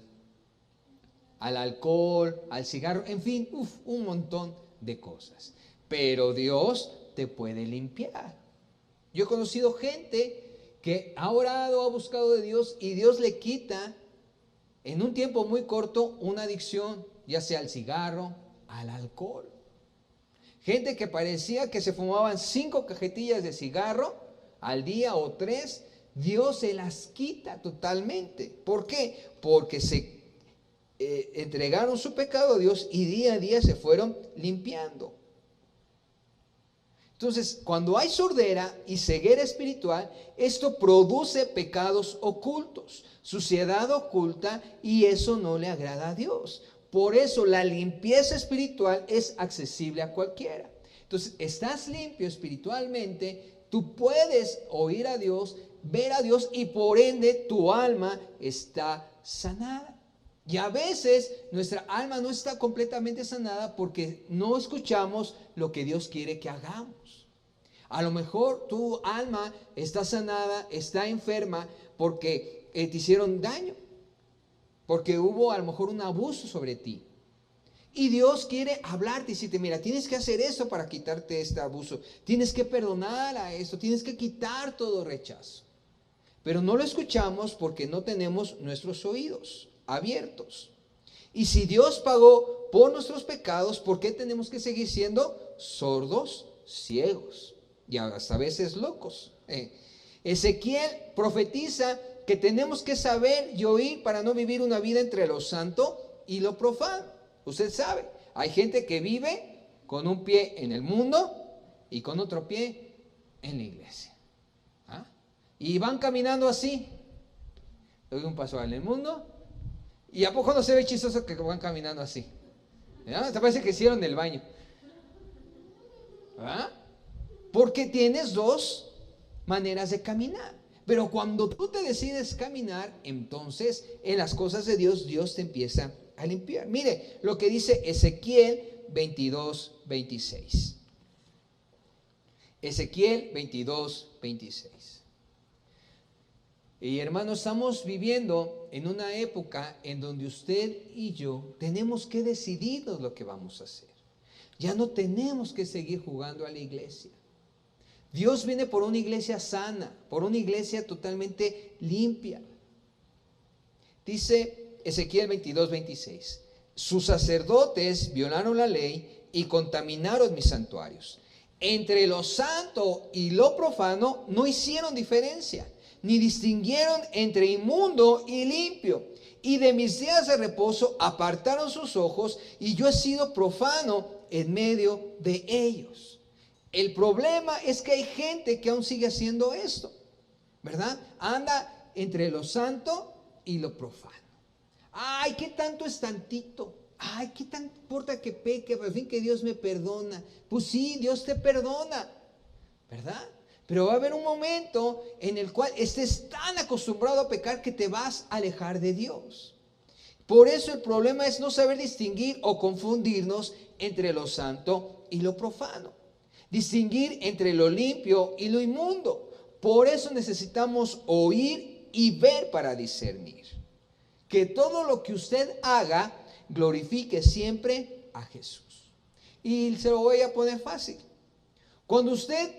alcohol, al cigarro, en fin, un montón de cosas. Pero Dios te puede limpiar. Yo he conocido gente que ha orado, ha buscado de Dios y Dios le quita en un tiempo muy corto una adicción, ya sea al cigarro, al alcohol. Gente que parecía que se fumaban 5 cajetillas de cigarro al día o 3, Dios se las quita totalmente. ¿Por qué? Porque se entregaron su pecado a Dios y día a día se fueron limpiando. Entonces, cuando hay sordera y ceguera espiritual, esto produce pecados ocultos, suciedad oculta, y eso no le agrada a Dios. Por eso la limpieza espiritual es accesible a cualquiera. Entonces, estás limpio espiritualmente, tú puedes oír a Dios, ver a Dios, y por ende tu alma está sanada. Y a veces nuestra alma no está completamente sanada porque no escuchamos lo que Dios quiere que hagamos. A lo mejor tu alma está sanada, está enferma porque te hicieron daño, porque hubo a lo mejor un abuso sobre ti. Y Dios quiere hablarte y decirte, mira, tienes que hacer eso para quitarte este abuso. Tienes que perdonar a esto, tienes que quitar todo rechazo. Pero no lo escuchamos porque no tenemos nuestros oídos abiertos. Y si Dios pagó por nuestros pecados, ¿por qué tenemos que seguir siendo sordos, ciegos y hasta a veces locos? Ezequiel profetiza que tenemos que saber y oír para no vivir una vida entre lo santo y lo profano. Usted sabe, hay gente que vive con un pie en el mundo y con otro pie en la iglesia. Y van caminando así. Doy un paso en el mundo. ¿Y a poco no se ve chistoso que van caminando así? Te parece que hicieron el baño. Porque tienes dos maneras de caminar. Pero cuando tú te decides caminar, entonces en las cosas de Dios, Dios te empieza a limpiar. Mire lo que dice Ezequiel 22, 26. Ezequiel 22, 26. Y hermanos, estamos viviendo en una época en donde usted y yo tenemos que decidirnos lo que vamos a hacer. Ya no tenemos que seguir jugando a la iglesia. Dios viene por una iglesia sana, por una iglesia totalmente limpia. Dice Ezequiel 22, 26. Sus sacerdotes violaron la ley y contaminaron mis santuarios. Entre lo santo y lo profano no hicieron diferencia, ni distinguieron entre inmundo y limpio. Y de mis días de reposo apartaron sus ojos, y yo he sido profano en medio de ellos. El problema es que hay gente que aún sigue haciendo esto, ¿verdad? Anda entre lo santo y lo profano. Ay, ¿qué tanto es tantito? Ay, ¿qué tanto importa que peque? Al fin que Dios me perdona. Pues sí, Dios te perdona, ¿verdad? Pero va a haber un momento en el cual estés tan acostumbrado a pecar que te vas a alejar de Dios. Por eso el problema es no saber distinguir o confundirnos entre lo santo y lo profano. Distinguir entre lo limpio y lo inmundo. Por eso necesitamos oír y ver para discernir. Que todo lo que usted haga glorifique siempre a Jesús. Y se lo voy a poner fácil. Cuando usted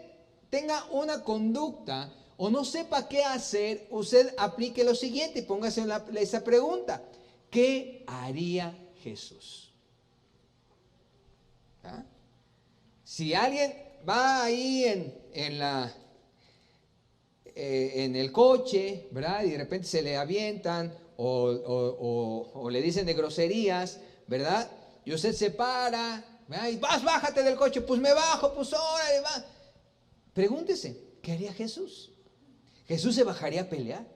tenga una conducta o no sepa qué hacer, usted aplique lo siguiente y póngase esa pregunta: ¿qué haría Jesús? Si alguien va ahí en el coche, ¿verdad? Y de repente se le avientan o le dicen de groserías, ¿verdad? Y usted se para, ¿verdad? Y bájate del coche, pues me bajo, pues órale, va. Pregúntese, ¿qué haría Jesús? ¿Jesús se bajaría a pelear?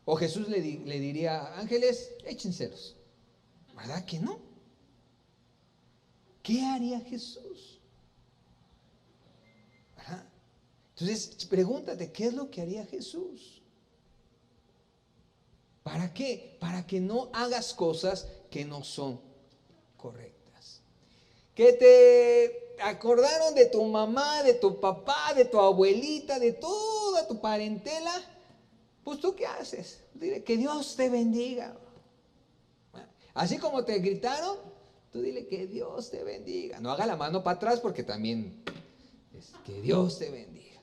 ¿O Jesús le diría, ángeles, échenselos? ¿Verdad que no? ¿Qué haría Jesús? ¿Verdad? Entonces, pregúntate, ¿qué es lo que haría Jesús? ¿Para qué? Para que no hagas cosas que no son correctas. Que te acordaron de tu mamá, de tu papá, de tu abuelita, de toda tu parentela. Pues tú, ¿qué haces? Dile, que Dios te bendiga. Así como te gritaron, tú dile, que Dios te bendiga. No haga la mano para atrás porque también es que Dios te bendiga.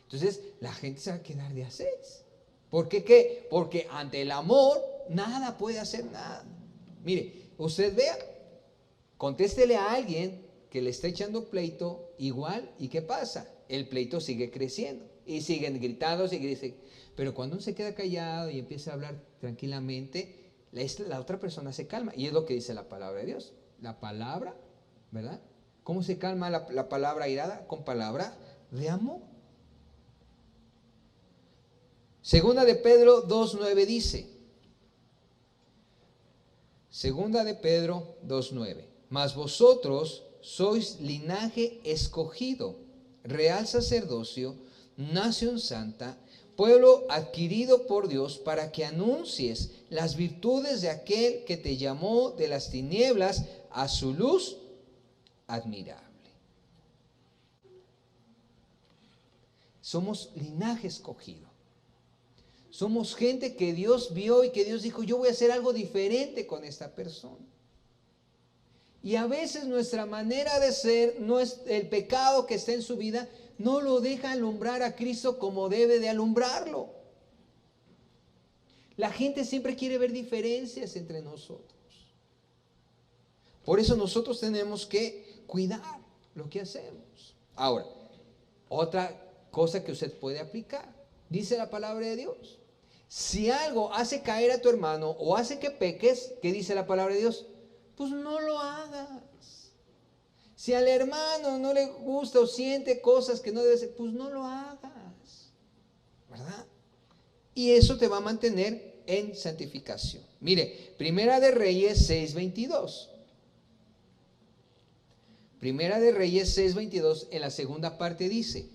Entonces la gente se va a quedar de a seis. ¿Por qué qué? Porque ante el amor nada puede hacer nada. Mire, usted vea, contéstele a alguien que le está echando pleito igual, ¿y qué pasa? El pleito sigue creciendo y siguen gritando, pero cuando uno se queda callado y empieza a hablar tranquilamente, la otra persona se calma. Y es lo que dice la palabra de Dios. La palabra, ¿verdad? ¿Cómo se calma la palabra airada? Con palabra de amor. Segunda de Pedro 2:9 dice. Segunda de Pedro 2:9. Mas vosotros sois linaje escogido, real sacerdocio, nación santa, pueblo adquirido por Dios, para que anuncies las virtudes de aquel que te llamó de las tinieblas a su luz admirable. Somos linaje escogido. Somos gente que Dios vio y que Dios dijo, yo voy a hacer algo diferente con esta persona. Y a veces nuestra manera de ser, no es el pecado que está en su vida, no lo deja alumbrar a Cristo como debe de alumbrarlo. La gente siempre quiere ver diferencias entre nosotros. Por eso nosotros tenemos que cuidar lo que hacemos. Ahora, otra cosa que usted puede aplicar, dice la palabra de Dios. Si algo hace caer a tu hermano o hace que peques, ¿qué dice la palabra de Dios? Pues no lo hagas. Si al hermano no le gusta o siente cosas que no debe ser, pues no lo hagas, ¿verdad? Y eso te va a mantener en santificación. Mire, Primera de Reyes 6:22. Primera de Reyes 6:22, en la segunda parte dice,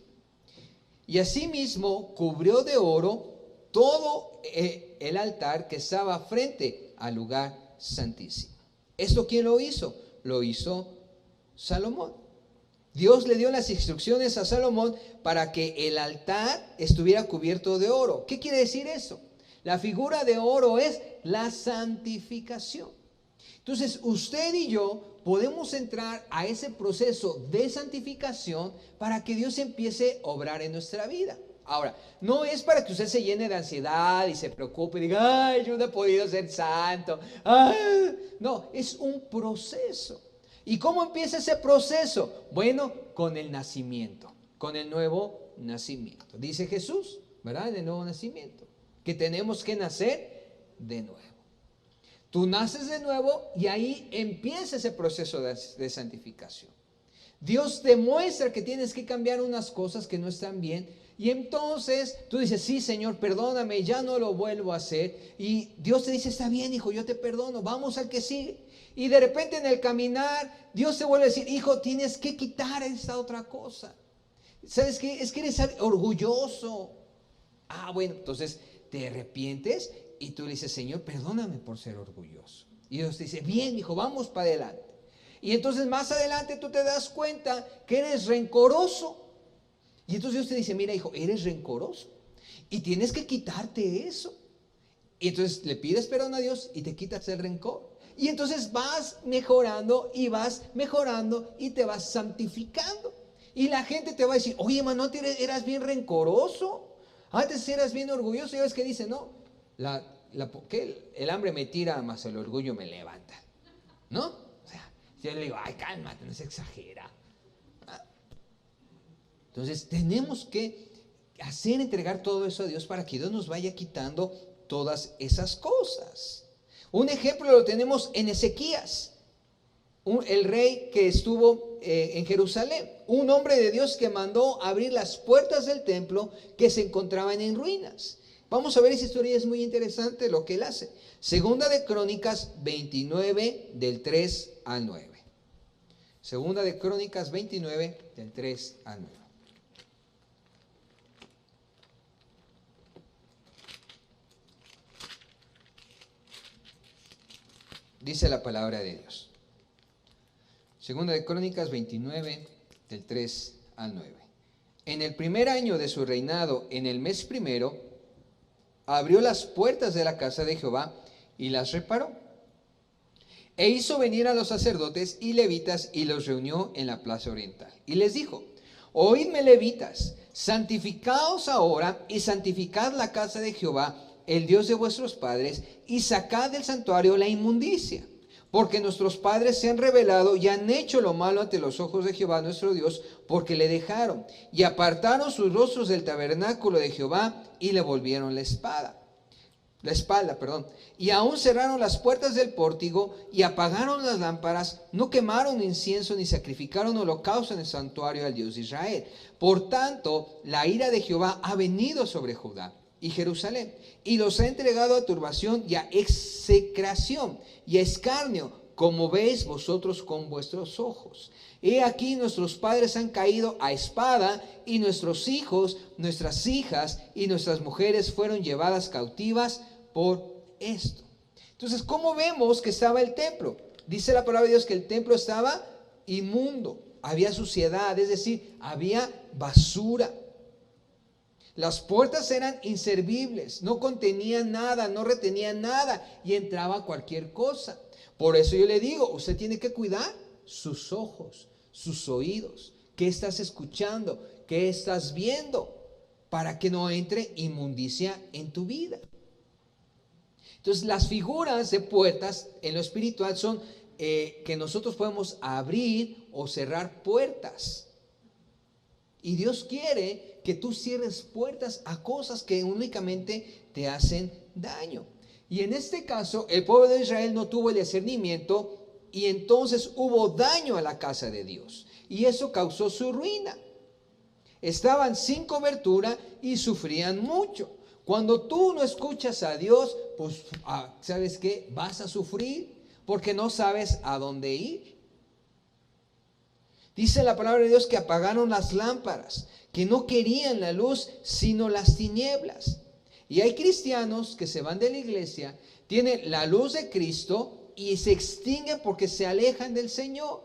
y asimismo cubrió de oro todo el altar que estaba frente al lugar santísimo. ¿Esto quién lo hizo? Lo hizo Salomón. Dios le dio las instrucciones a Salomón para que el altar estuviera cubierto de oro. ¿Qué quiere decir eso? La figura de oro es la santificación. Entonces, usted y yo podemos entrar a ese proceso de santificación para que Dios empiece a obrar en nuestra vida. Ahora, no es para que usted se llene de ansiedad y se preocupe y diga, ay, yo no he podido ser santo. No, es un proceso. ¿Y cómo empieza ese proceso? Bueno, con el nacimiento, con el nuevo nacimiento. Dice Jesús, ¿verdad? En el nuevo nacimiento, que tenemos que nacer de nuevo. Tú naces de nuevo y ahí empieza ese proceso de santificación. Dios te muestra que tienes que cambiar unas cosas que no están bien. Y entonces tú dices, sí, Señor, perdóname, ya no lo vuelvo a hacer. Y Dios te dice, está bien, hijo, yo te perdono, vamos al que sigue. Y de repente en el caminar, Dios te vuelve a decir, hijo, tienes que quitar esta otra cosa. ¿Sabes qué? Es que eres orgulloso. Bueno, entonces te arrepientes y tú le dices, Señor, perdóname por ser orgulloso. Y Dios te dice, bien, hijo, vamos para adelante. Y entonces más adelante tú te das cuenta que eres rencoroso. Y entonces Dios te dice, mira, hijo, eres rencoroso y tienes que quitarte eso. Y entonces le pides perdón a Dios y te quitas el rencor. Y entonces vas mejorando y te vas santificando. Y la gente te va a decir, oye, hermano, antes eras bien rencoroso, antes eras bien orgulloso. Y ves que dice, no, el hambre me tira, más el orgullo me levanta. ¿No? O sea, yo le digo, ay, cálmate, no se exagera. Entonces tenemos que entregar todo eso a Dios para que Dios nos vaya quitando todas esas cosas. Un ejemplo lo tenemos en Ezequías, el rey que estuvo en Jerusalén, un hombre de Dios que mandó abrir las puertas del templo que se encontraban en ruinas. Vamos a ver esa historia, es muy interesante lo que él hace. Segunda de Crónicas 29 del 3 al 9. Segunda de Crónicas 29 del 3 al 9. Dice la palabra de Dios. Segunda de Crónicas 29, del 3 al 9. En el primer año de su reinado, en el mes primero, abrió las puertas de la casa de Jehová y las reparó. E hizo venir a los sacerdotes y levitas y los reunió en la plaza oriental. Y les dijo: oídme, levitas, santificaos ahora y santificad la casa de Jehová, el Dios de vuestros padres, y sacad del santuario la inmundicia, porque nuestros padres se han rebelado y han hecho lo malo ante los ojos de Jehová nuestro Dios, porque le dejaron y apartaron sus rostros del tabernáculo de Jehová y le volvieron la espalda, y aún cerraron las puertas del pórtico y apagaron las lámparas, no quemaron incienso ni sacrificaron holocausto en el santuario al Dios de Israel. Por tanto, la ira de Jehová ha venido sobre Judá y Jerusalén, y los ha entregado a turbación y a execración y a escarnio, como veis vosotros con vuestros ojos. He aquí nuestros padres han caído a espada, y nuestros hijos, nuestras hijas y nuestras mujeres fueron llevadas cautivas por esto. Entonces, ¿cómo vemos que estaba el templo? Dice la palabra de Dios que el templo estaba inmundo, había suciedad, es decir, había basura. Las puertas eran inservibles, no contenían nada, no retenían nada y entraba cualquier cosa. Por eso yo le digo, usted tiene que cuidar sus ojos, sus oídos. ¿Qué estás escuchando? ¿Qué estás viendo? Para que no entre inmundicia en tu vida. Entonces, las figuras de puertas en lo espiritual son que nosotros podemos abrir o cerrar puertas. Y Dios quiere que tú cierres puertas a cosas que únicamente te hacen daño. Y en este caso, el pueblo de Israel no tuvo el discernimiento y entonces hubo daño a la casa de Dios. Y eso causó su ruina. Estaban sin cobertura y sufrían mucho. Cuando tú no escuchas a Dios, pues, ¿sabes qué? Vas a sufrir porque no sabes a dónde ir. Dice la palabra de Dios que apagaron las lámparas, que no querían la luz, sino las tinieblas. Y hay cristianos que se van de la iglesia, tienen la luz de Cristo y se extinguen porque se alejan del Señor.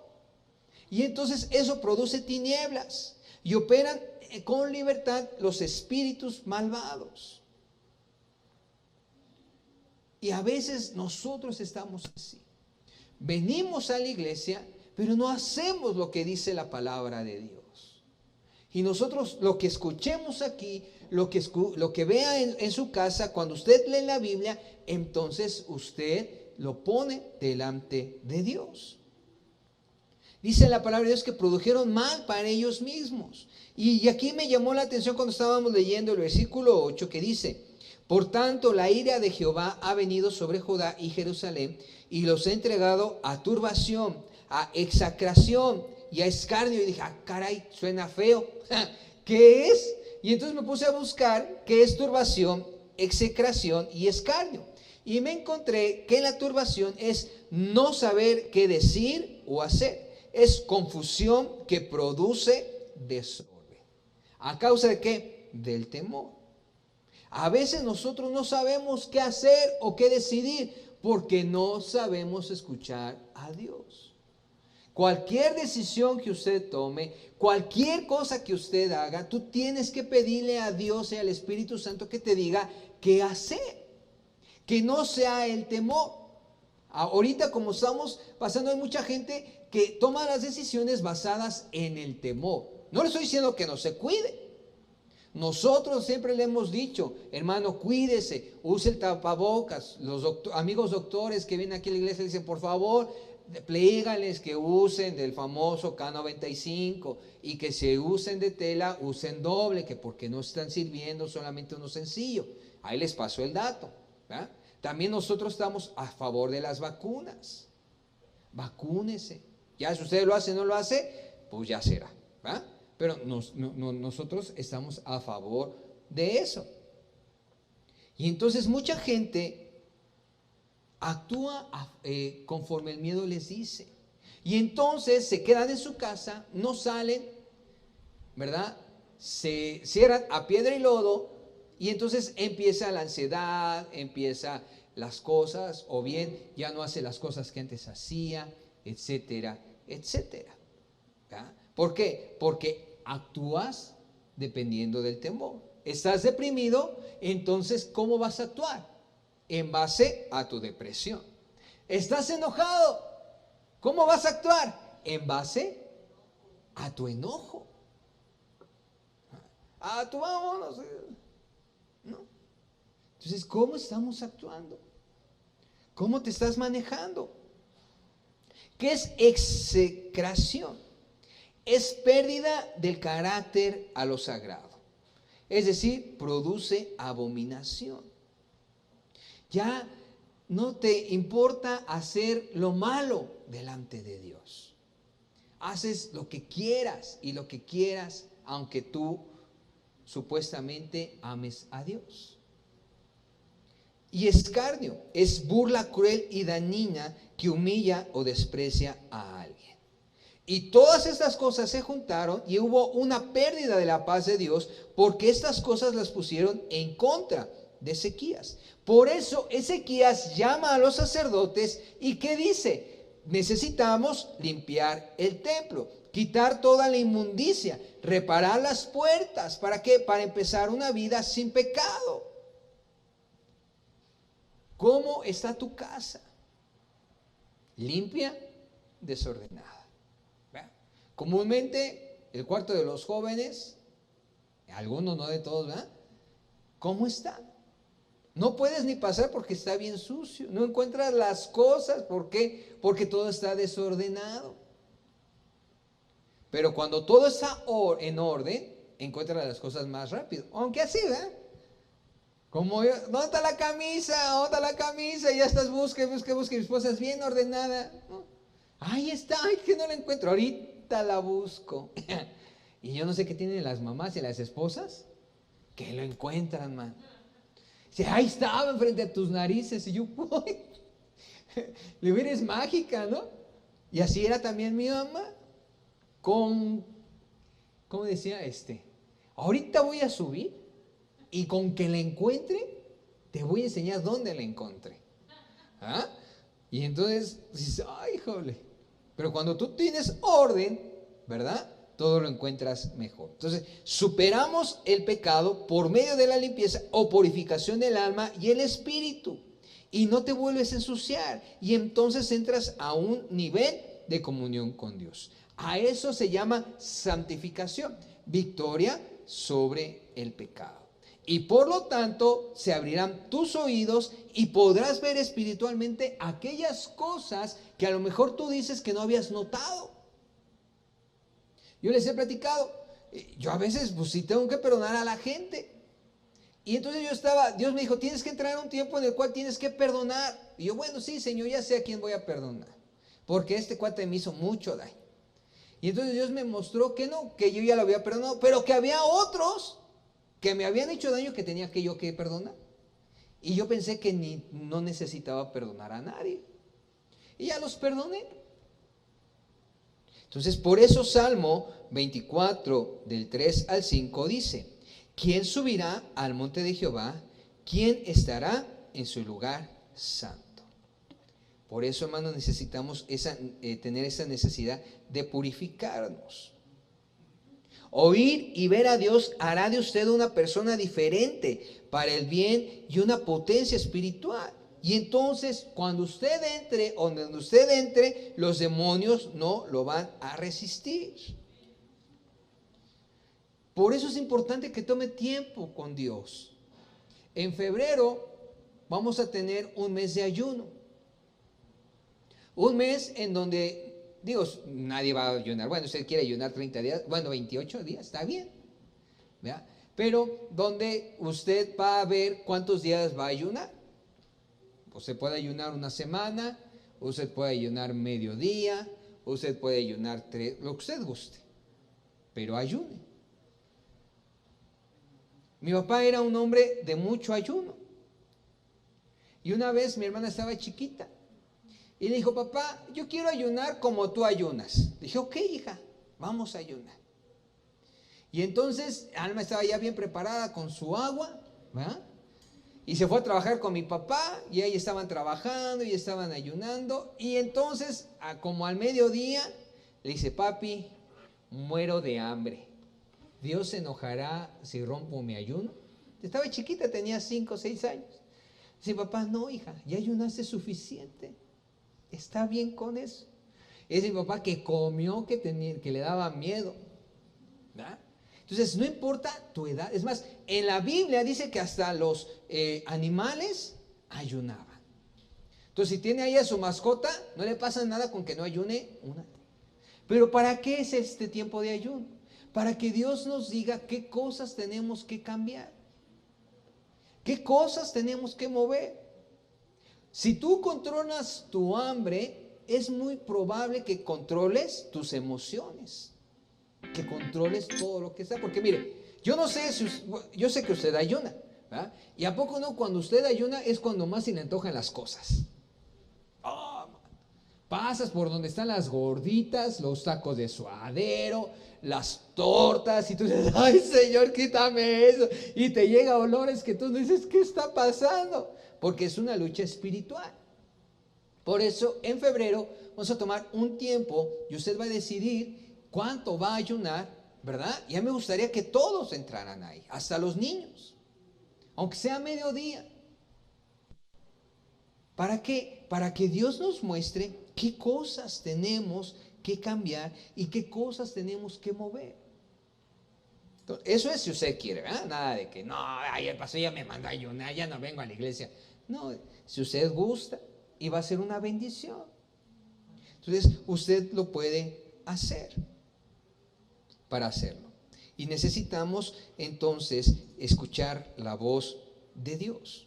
Y entonces eso produce tinieblas y operan con libertad los espíritus malvados. Y a veces nosotros estamos así. Venimos a la iglesia, pero no hacemos lo que dice la palabra de Dios. Y nosotros lo que escuchemos aquí, lo que vea en su casa, cuando usted lee la Biblia, entonces usted lo pone delante de Dios. Dice la palabra de Dios que produjeron mal para ellos mismos. Y aquí me llamó la atención cuando estábamos leyendo el versículo 8 que dice: por tanto, la ira de Jehová ha venido sobre Judá y Jerusalén y los ha entregado a turbación, a execración y a escarnio. Y dije, caray, suena feo. ¿Qué es? Y entonces me puse a buscar qué es turbación, execración y escarnio. Y me encontré que la turbación es no saber qué decir o hacer. Es confusión que produce desorden. ¿A causa de qué? Del temor. A veces nosotros no sabemos qué hacer o qué decidir porque no sabemos escuchar a Dios. Cualquier decisión que usted tome, cualquier cosa que usted haga, tú tienes que pedirle a Dios y al Espíritu Santo que te diga qué hacer. Que no sea el temor. Ahorita, como estamos pasando, hay mucha gente que toma las decisiones basadas en el temor. No le estoy diciendo que no se cuide. Nosotros siempre le hemos dicho, hermano, cuídese, use el tapabocas. Los amigos doctores que vienen aquí a la iglesia dicen, por favor, plégales que usen del famoso K95 y que si usen de tela, usen doble, que porque no están sirviendo solamente uno sencillo. Ahí les paso el dato, ¿verdad? También nosotros estamos a favor de las vacunas. Vacúnese. Ya si usted lo hace o no lo hace, pues ya será, ¿verdad? Pero nosotros estamos a favor de eso. Y entonces mucha gente actúa conforme el miedo les dice. Y entonces se quedan en su casa, no salen, ¿verdad? Se cierran a piedra y lodo y entonces empieza la ansiedad, empieza las cosas, o bien ya no hace las cosas que antes hacía, etcétera, etcétera. ¿Verdad? ¿Por qué? Porque actúas dependiendo del temor. Estás deprimido, entonces ¿cómo vas a actuar? En base a tu depresión. ¿Estás enojado? ¿Cómo vas a actuar? En base a tu enojo. A tu vámonos. ¿No? Entonces, ¿cómo estamos actuando? ¿Cómo te estás manejando? ¿Qué es execración? Es pérdida del carácter a lo sagrado. Es decir, produce abominación. Ya no te importa hacer lo malo delante de Dios. Haces lo que quieras y lo que quieras, aunque tú supuestamente ames a Dios. Y escarnio es burla cruel y dañina que humilla o desprecia a alguien. Y todas estas cosas se juntaron y hubo una pérdida de la paz de Dios porque estas cosas las pusieron en contra de Ezequías. Por eso Ezequías llama a los sacerdotes y ¿qué dice? Necesitamos limpiar el templo, quitar toda la inmundicia, reparar las puertas. ¿Para qué? Para empezar una vida sin pecado. ¿Cómo está tu casa? Limpia, desordenada. ¿Verdad? Comúnmente el cuarto de los jóvenes, algunos no de todos, ¿verdad? ¿Cómo está? No puedes ni pasar porque está bien sucio. No encuentras las cosas. ¿Por qué? Porque todo está desordenado. Pero cuando todo está en orden, encuentras las cosas más rápido. Aunque así, ¿verdad? Como yo, ¿dónde está la camisa? ¿Dónde está la camisa? Y ya estás, busque. Mi esposa es bien ordenada. ¿No? Ahí está, ay, que no la encuentro. Ahorita la busco. Y yo no sé qué tienen las mamás y las esposas, que lo encuentran, man. Ahí estaba enfrente de tus narices. Y yo, uy, le eres mágica, ¿no? Y así era también mi mamá. ¿Cómo decía ahorita voy a subir y con que la encuentre, te voy a enseñar dónde la encontré. ¿Ah? Y entonces dices, ay, jole. Pero cuando tú tienes orden, ¿verdad? Todo lo encuentras mejor. Entonces, superamos el pecado por medio de la limpieza o purificación del alma y el espíritu. Y no te vuelves a ensuciar. Y entonces entras a un nivel de comunión con Dios. A eso se llama santificación. Victoria sobre el pecado. Y por lo tanto, se abrirán tus oídos y podrás ver espiritualmente aquellas cosas que a lo mejor tú dices que no habías notado. Yo les he platicado, yo a veces pues sí tengo que perdonar a la gente. Y entonces Dios me dijo, tienes que entrar en un tiempo en el cual tienes que perdonar. Y yo, bueno, sí, Señor, ya sé a quién voy a perdonar. Porque este cuate me hizo mucho daño. Y entonces Dios me mostró que no, que yo ya lo había perdonado, pero que había otros que me habían hecho daño que tenía que yo que perdonar. Y yo pensé que no necesitaba perdonar a nadie. Y ya los perdoné. Entonces, por eso Salmo 24, del 3 al 5 dice, ¿quién subirá al monte de Jehová? ¿Quién estará en su lugar santo? Por eso, hermanos, necesitamos tener esa necesidad de purificarnos. Oír y ver a Dios hará de usted una persona diferente para el bien y una potencia espiritual. Y entonces, cuando usted entre, o donde usted entre, los demonios no lo van a resistir. Por eso es importante que tome tiempo con Dios. En febrero vamos a tener un mes de ayuno. Un mes en donde, digo, nadie va a ayunar. Bueno, usted quiere ayunar 30 días, bueno, 28 días, está bien. ¿Verdad? Pero donde usted va a ver cuántos días va a ayunar. Usted puede ayunar una semana, usted puede ayunar mediodía, usted puede ayunar 3, lo que usted guste. Pero ayune. Mi papá era un hombre de mucho ayuno. Y una vez mi hermana estaba chiquita. Y le dijo, papá, yo quiero ayunar como tú ayunas. Dije, ok, hija, vamos a ayunar. Y entonces Alma estaba ya bien preparada con su agua, ¿verdad? Y se fue a trabajar con mi papá, y ahí estaban trabajando y estaban ayunando. Y entonces, como al mediodía, le dice, papi, muero de hambre. ¿Dios se enojará si rompo mi ayuno? Estaba chiquita, tenía 5 o 6 años. Dice, papá, no, hija, ya ayunaste suficiente. Está bien con eso. Es mi papá que comió, que le daba miedo. ¿Verdad? Entonces, no importa tu edad. Es más, en la Biblia dice que hasta los animales ayunaban. Entonces, si tiene ahí a su mascota, no le pasa nada con que no ayune una. Pero ¿para qué es este tiempo de ayuno? Para que Dios nos diga qué cosas tenemos que cambiar. ¿Qué cosas tenemos que mover? Si tú controlas tu hambre, es muy probable que controles tus emociones, que controles todo lo que está. Porque mire, yo no sé, yo sé que usted ayuna, ¿verdad? Y a poco no, cuando usted ayuna es cuando más se le antojan las cosas. Oh, pasas por donde están las gorditas, los tacos de suadero, las tortas, y tú dices, ay Señor, quítame eso. Y te llega olores que tú dices, ¿qué está pasando? Porque es una lucha espiritual. Por eso en febrero vamos a tomar un tiempo y usted va a decidir cuánto va a ayunar, ¿verdad? Ya me gustaría que todos entraran ahí, hasta los niños, aunque sea mediodía. ¿Para qué? Para que Dios nos muestre qué cosas tenemos que cambiar y qué cosas tenemos que mover. Entonces, eso es si usted quiere, ¿verdad? Nada de que, no, ay, el pastor ya me mandó a ayunar, ya no vengo a la iglesia. No, si usted gusta, y va a ser una bendición. Entonces, usted lo puede hacer para hacerlo. Y necesitamos entonces escuchar la voz de Dios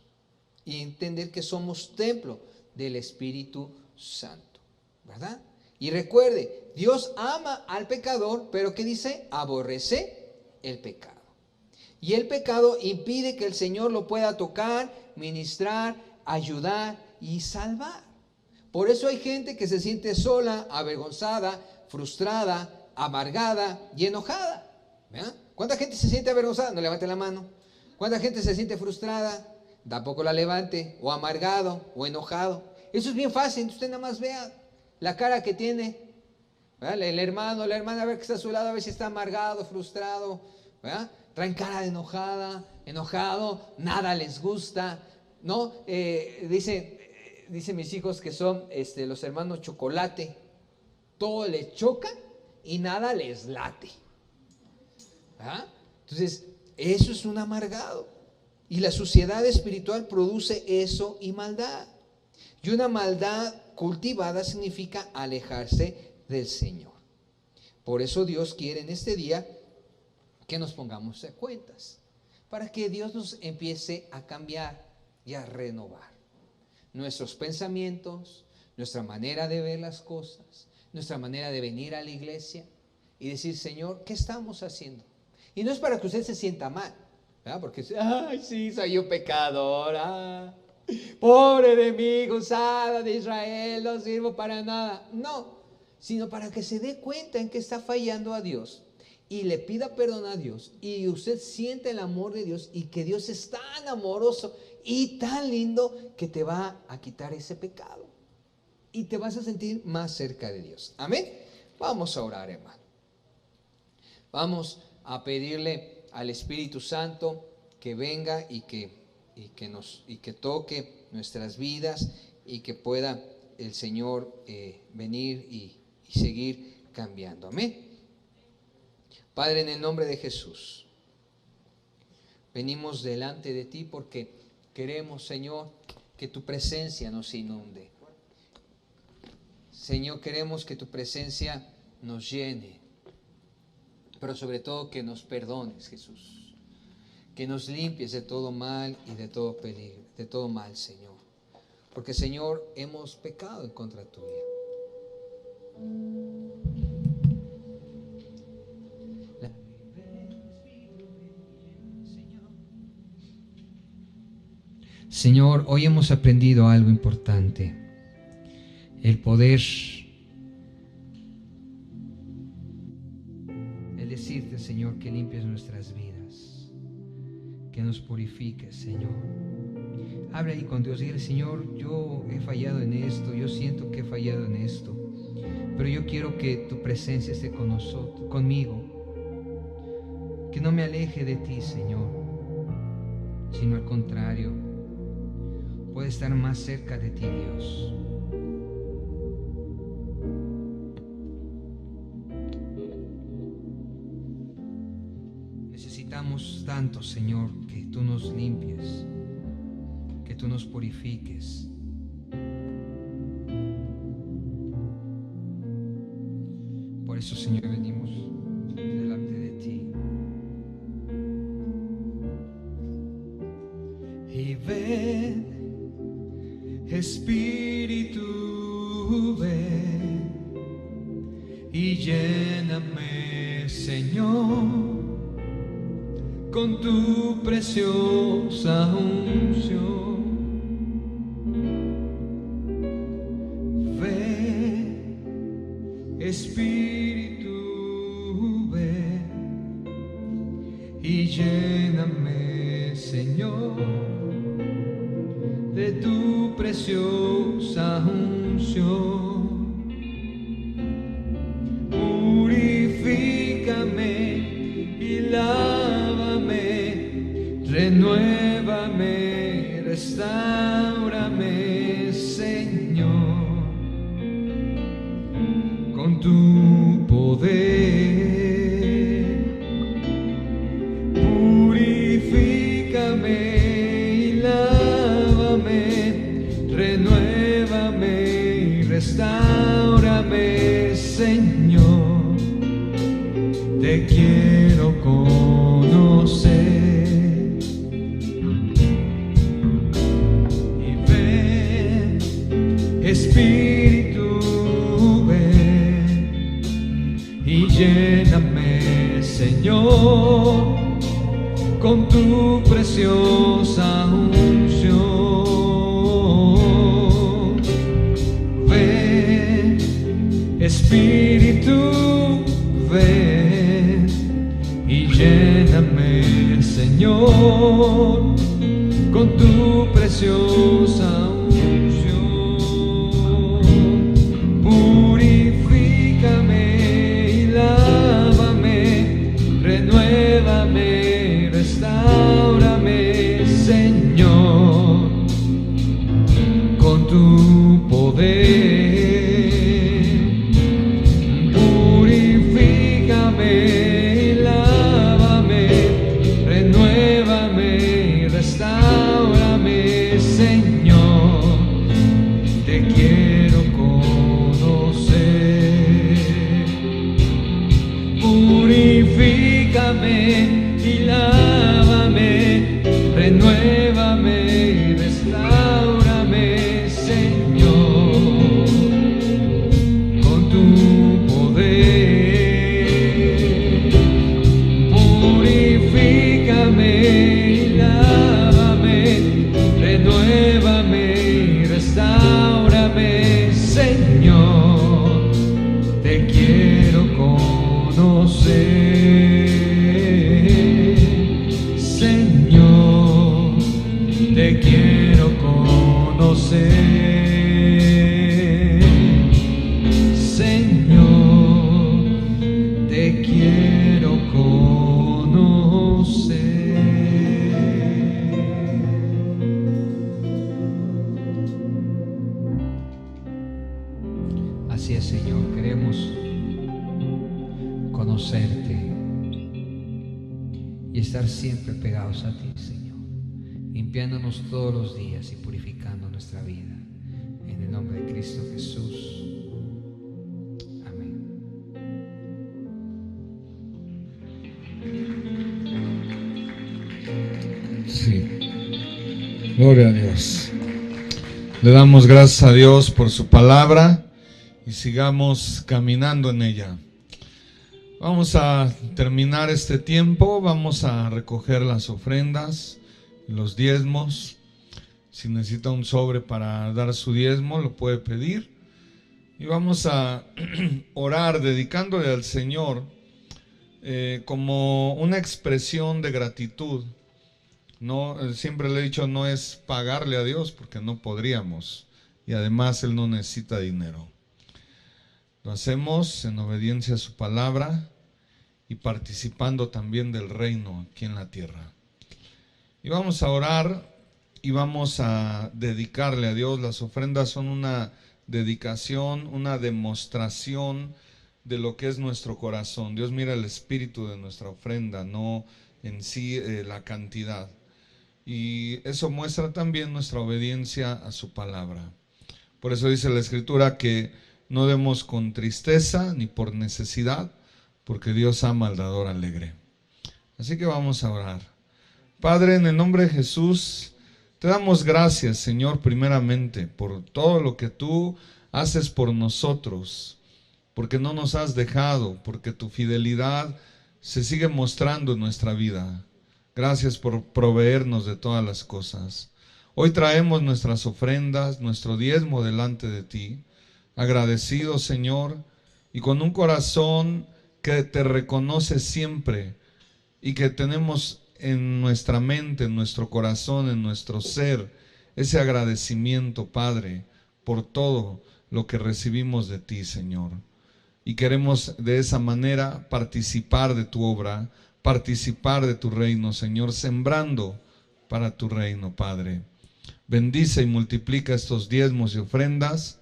y entender que somos templo del Espíritu Santo, ¿verdad? Y recuerde, Dios ama al pecador, pero ¿qué dice? Aborrece el pecado. Y el pecado impide que el Señor lo pueda tocar, ministrar, ayudar y salvar. Por eso hay gente que se siente sola, avergonzada, frustrada, amargada y enojada. ¿Verdad? ¿Cuánta gente se siente avergonzada? No levante la mano. ¿Cuánta gente se siente frustrada? Tampoco la levante. O amargado o enojado. Eso es bien fácil. Usted nada más vea la cara que tiene. ¿Verdad? El hermano, la hermana, a ver que está a su lado, a ver si está amargado, frustrado. ¿Verdad? Traen cara de enojado, nada les gusta. ¿No? Dicen mis hijos que son los hermanos chocolate. Todo les choca y nada les late. ¿Ah? Entonces, eso es un amargado. Y la suciedad espiritual produce eso y maldad. Y una maldad cultivada significa alejarse del Señor. Por eso Dios quiere en este día que nos pongamos a cuentas, para que Dios nos empiece a cambiar y a renovar nuestros pensamientos, nuestra manera de ver las cosas, nuestra manera de venir a la iglesia y decir, Señor, ¿qué estamos haciendo? Y no es para que usted se sienta mal, ¿verdad? Porque, ay, sí, soy un pecador, pobre de mí, gusada de Israel, no sirvo para nada. No, sino para que se dé cuenta en que está fallando a Dios y le pida perdón a Dios y usted siente el amor de Dios y que Dios es tan amoroso y tan lindo que te va a quitar ese pecado y te vas a sentir más cerca de Dios. Amén. Vamos a orar, hermano. Vamos a pedirle al Espíritu Santo que venga y que toque nuestras vidas y que pueda el Señor venir y seguir cambiando. Amén. Padre, en el nombre de Jesús, venimos delante de ti porque queremos, Señor, que tu presencia nos inunde. Señor, queremos que tu presencia nos llene, pero sobre todo que nos perdones, Jesús. Que nos limpies de todo mal y de todo peligro, de todo mal, Señor. Porque, Señor, hemos pecado en contra tuya. Señor, hoy hemos aprendido algo importante. El poder, el decirte, Señor, que limpies nuestras vidas, que nos purifiques, Señor. Habla ahí con Dios, dile: Señor, yo he fallado en esto, yo siento que he fallado en esto, pero yo quiero que tu presencia esté con nosotros, conmigo, que no me aleje de ti, Señor, sino al contrario, pueda estar más cerca de ti, Dios. Necesitamos tanto, Señor, que tú nos limpies, que tú nos purifiques. Por eso, Señor, venimos delante de ti. Y ven, Espíritu, ven y lléname, Señor, con tu preciosa unción. Ven, Espíritu, ven y lléname, Señor, de tu preciosa unción. Purifícame y lávame, renuévame, restáurame, Señor, con tu poder. Purifícame y lávame, renuévame y restáurame, Señor. Te quiero conocer. Y ven, Espíritu, ven y lléname, Señor, con tu preciosa unción. Ven, Espíritu, ven y lléname, Señor, con tu preciosa unción. Purifícame y lávame, renuévame, restáurame, Señor, con tu poder. Purifícame y lávame, renuévame y restáurame, Señor. Te quiero conocer. Purifícame y lávame, renuévame y restáurame, Señor, con tu poder. Purifícame y lávame, renuévame y restáurame, Señor. Te quiero conocer, Señor, te quiero conocer, Señor, te quiero conocer. Así es, Señor, queremos conocerte. y estar siempre pegados a ti, Señor, limpiándonos todos los días y purificando nuestra vida. En el nombre de Cristo Jesús. Amén. Sí. Gloria a Dios. Le damos gracias a Dios por su palabra y sigamos caminando en ella. Vamos a terminar este tiempo, vamos a recoger las ofrendas, los diezmos. Si necesita un sobre para dar su diezmo, lo puede pedir. Y vamos a orar dedicándole al Señor como una expresión de gratitud. No, siempre le he dicho, no es pagarle a Dios porque no podríamos. Y además Él no necesita dinero. Lo hacemos en obediencia a su palabra y participando también del reino aquí en la tierra. Y vamos a orar y vamos a dedicarle a Dios. Las ofrendas son una dedicación, una demostración de lo que es nuestro corazón. Dios mira el espíritu de nuestra ofrenda, no en sí la cantidad. Y eso muestra también nuestra obediencia a su palabra. Por eso dice la Escritura que no demos con tristeza ni por necesidad, porque Dios ama al dador alegre. Así que vamos a orar. Padre, en el nombre de Jesús, te damos gracias, Señor, primeramente, por todo lo que tú haces por nosotros, porque no nos has dejado, porque tu fidelidad se sigue mostrando en nuestra vida. Gracias por proveernos de todas las cosas. Hoy traemos nuestras ofrendas, nuestro diezmo delante de ti, agradecidos, Señor, y con un corazón que te reconoce siempre y que tenemos en nuestra mente, en nuestro corazón, en nuestro ser, ese agradecimiento, Padre, por todo lo que recibimos de ti, Señor. Y queremos de esa manera participar de tu obra, participar de tu reino, Señor, sembrando para tu reino, Padre. Bendice y multiplica estos diezmos y ofrendas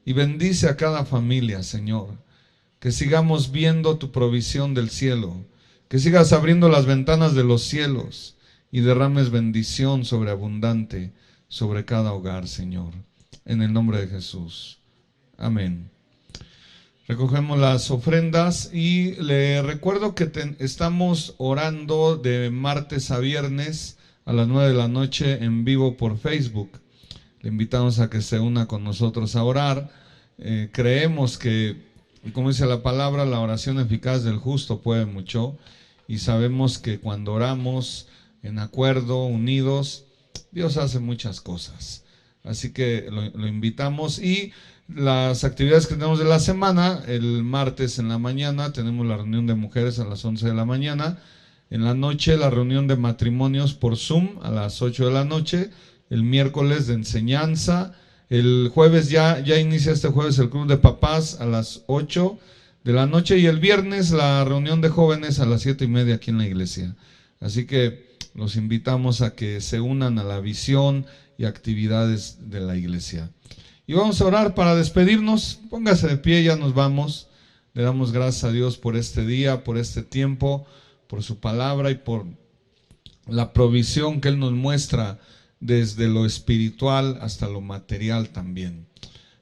y bendice a cada familia, Señor. Que sigamos viendo tu provisión del cielo, que sigas abriendo las ventanas de los cielos y derrames bendición sobreabundante sobre cada hogar, Señor. En el nombre de Jesús. Amén. Recogemos las ofrendas y le recuerdo que estamos orando de martes a viernes a las 9 de la noche en vivo por Facebook. Le invitamos a que se una con nosotros a orar. Creemos que, como dice la palabra, la oración eficaz del justo puede mucho. Y sabemos que cuando oramos en acuerdo, unidos, Dios hace muchas cosas. Así que lo invitamos. Y las actividades que tenemos de la semana: el martes en la mañana tenemos la reunión de mujeres a las 11 de la mañana. En la noche la reunión de matrimonios por Zoom a las 8 de la noche. El miércoles de enseñanza. El jueves ya inicia este jueves el club de papás a las 8 de la noche. Y el viernes la reunión de jóvenes a las 7:30 aquí en la iglesia. Así que los invitamos a que se unan a la visión y actividades de la iglesia. Y vamos a orar para despedirnos. Póngase de pie, ya nos vamos. Le damos gracias a Dios por este día, por este tiempo, por su palabra y por la provisión que Él nos muestra desde lo espiritual hasta lo material también.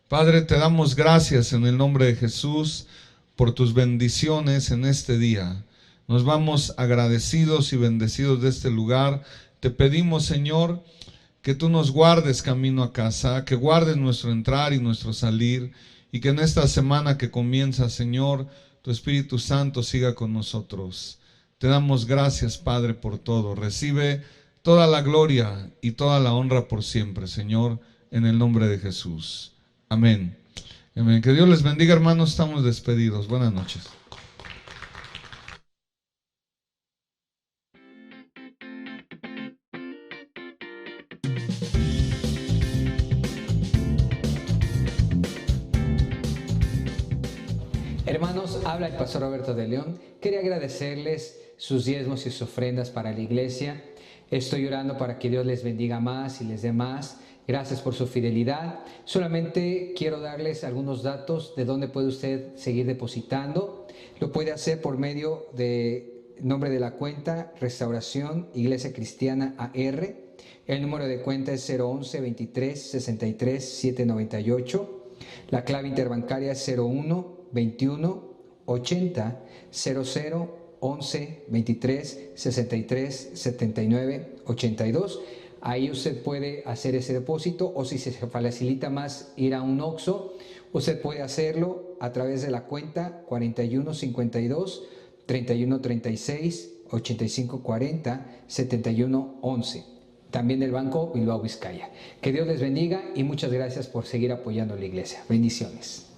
Padre, te damos gracias en el nombre de Jesús por tus bendiciones en este día. Nos vamos agradecidos y bendecidos de este lugar. Te pedimos, Señor, que tú nos guardes camino a casa, que guardes nuestro entrar y nuestro salir, y que en esta semana que comienza, Señor, tu Espíritu Santo siga con nosotros. Te damos gracias, Padre, por todo. Recibe toda la gloria y toda la honra por siempre, Señor, en el nombre de Jesús. Amén. Amén. Que Dios les bendiga, hermanos. Estamos despedidos. Buenas noches. Hermanos, habla el pastor Roberto de León. Quería agradecerles sus diezmos y sus ofrendas para la iglesia. Estoy orando para que Dios les bendiga más y les dé más. Gracias por su fidelidad. Solamente quiero darles algunos datos de dónde puede usted seguir depositando. Lo puede hacer por medio de nombre de la cuenta, Restauración Iglesia Cristiana AR. El número de cuenta es 011 23 63 798. La clave interbancaria es 01 21 80 00 11 23 63 79 82. Ahí usted puede hacer ese depósito, o si se facilita más ir a un OXXO, usted puede hacerlo a través de la cuenta 41 52 31 36 85 40 71 11. También del Banco Bilbao Vizcaya. Que Dios les bendiga y muchas gracias por seguir apoyando a la iglesia. Bendiciones.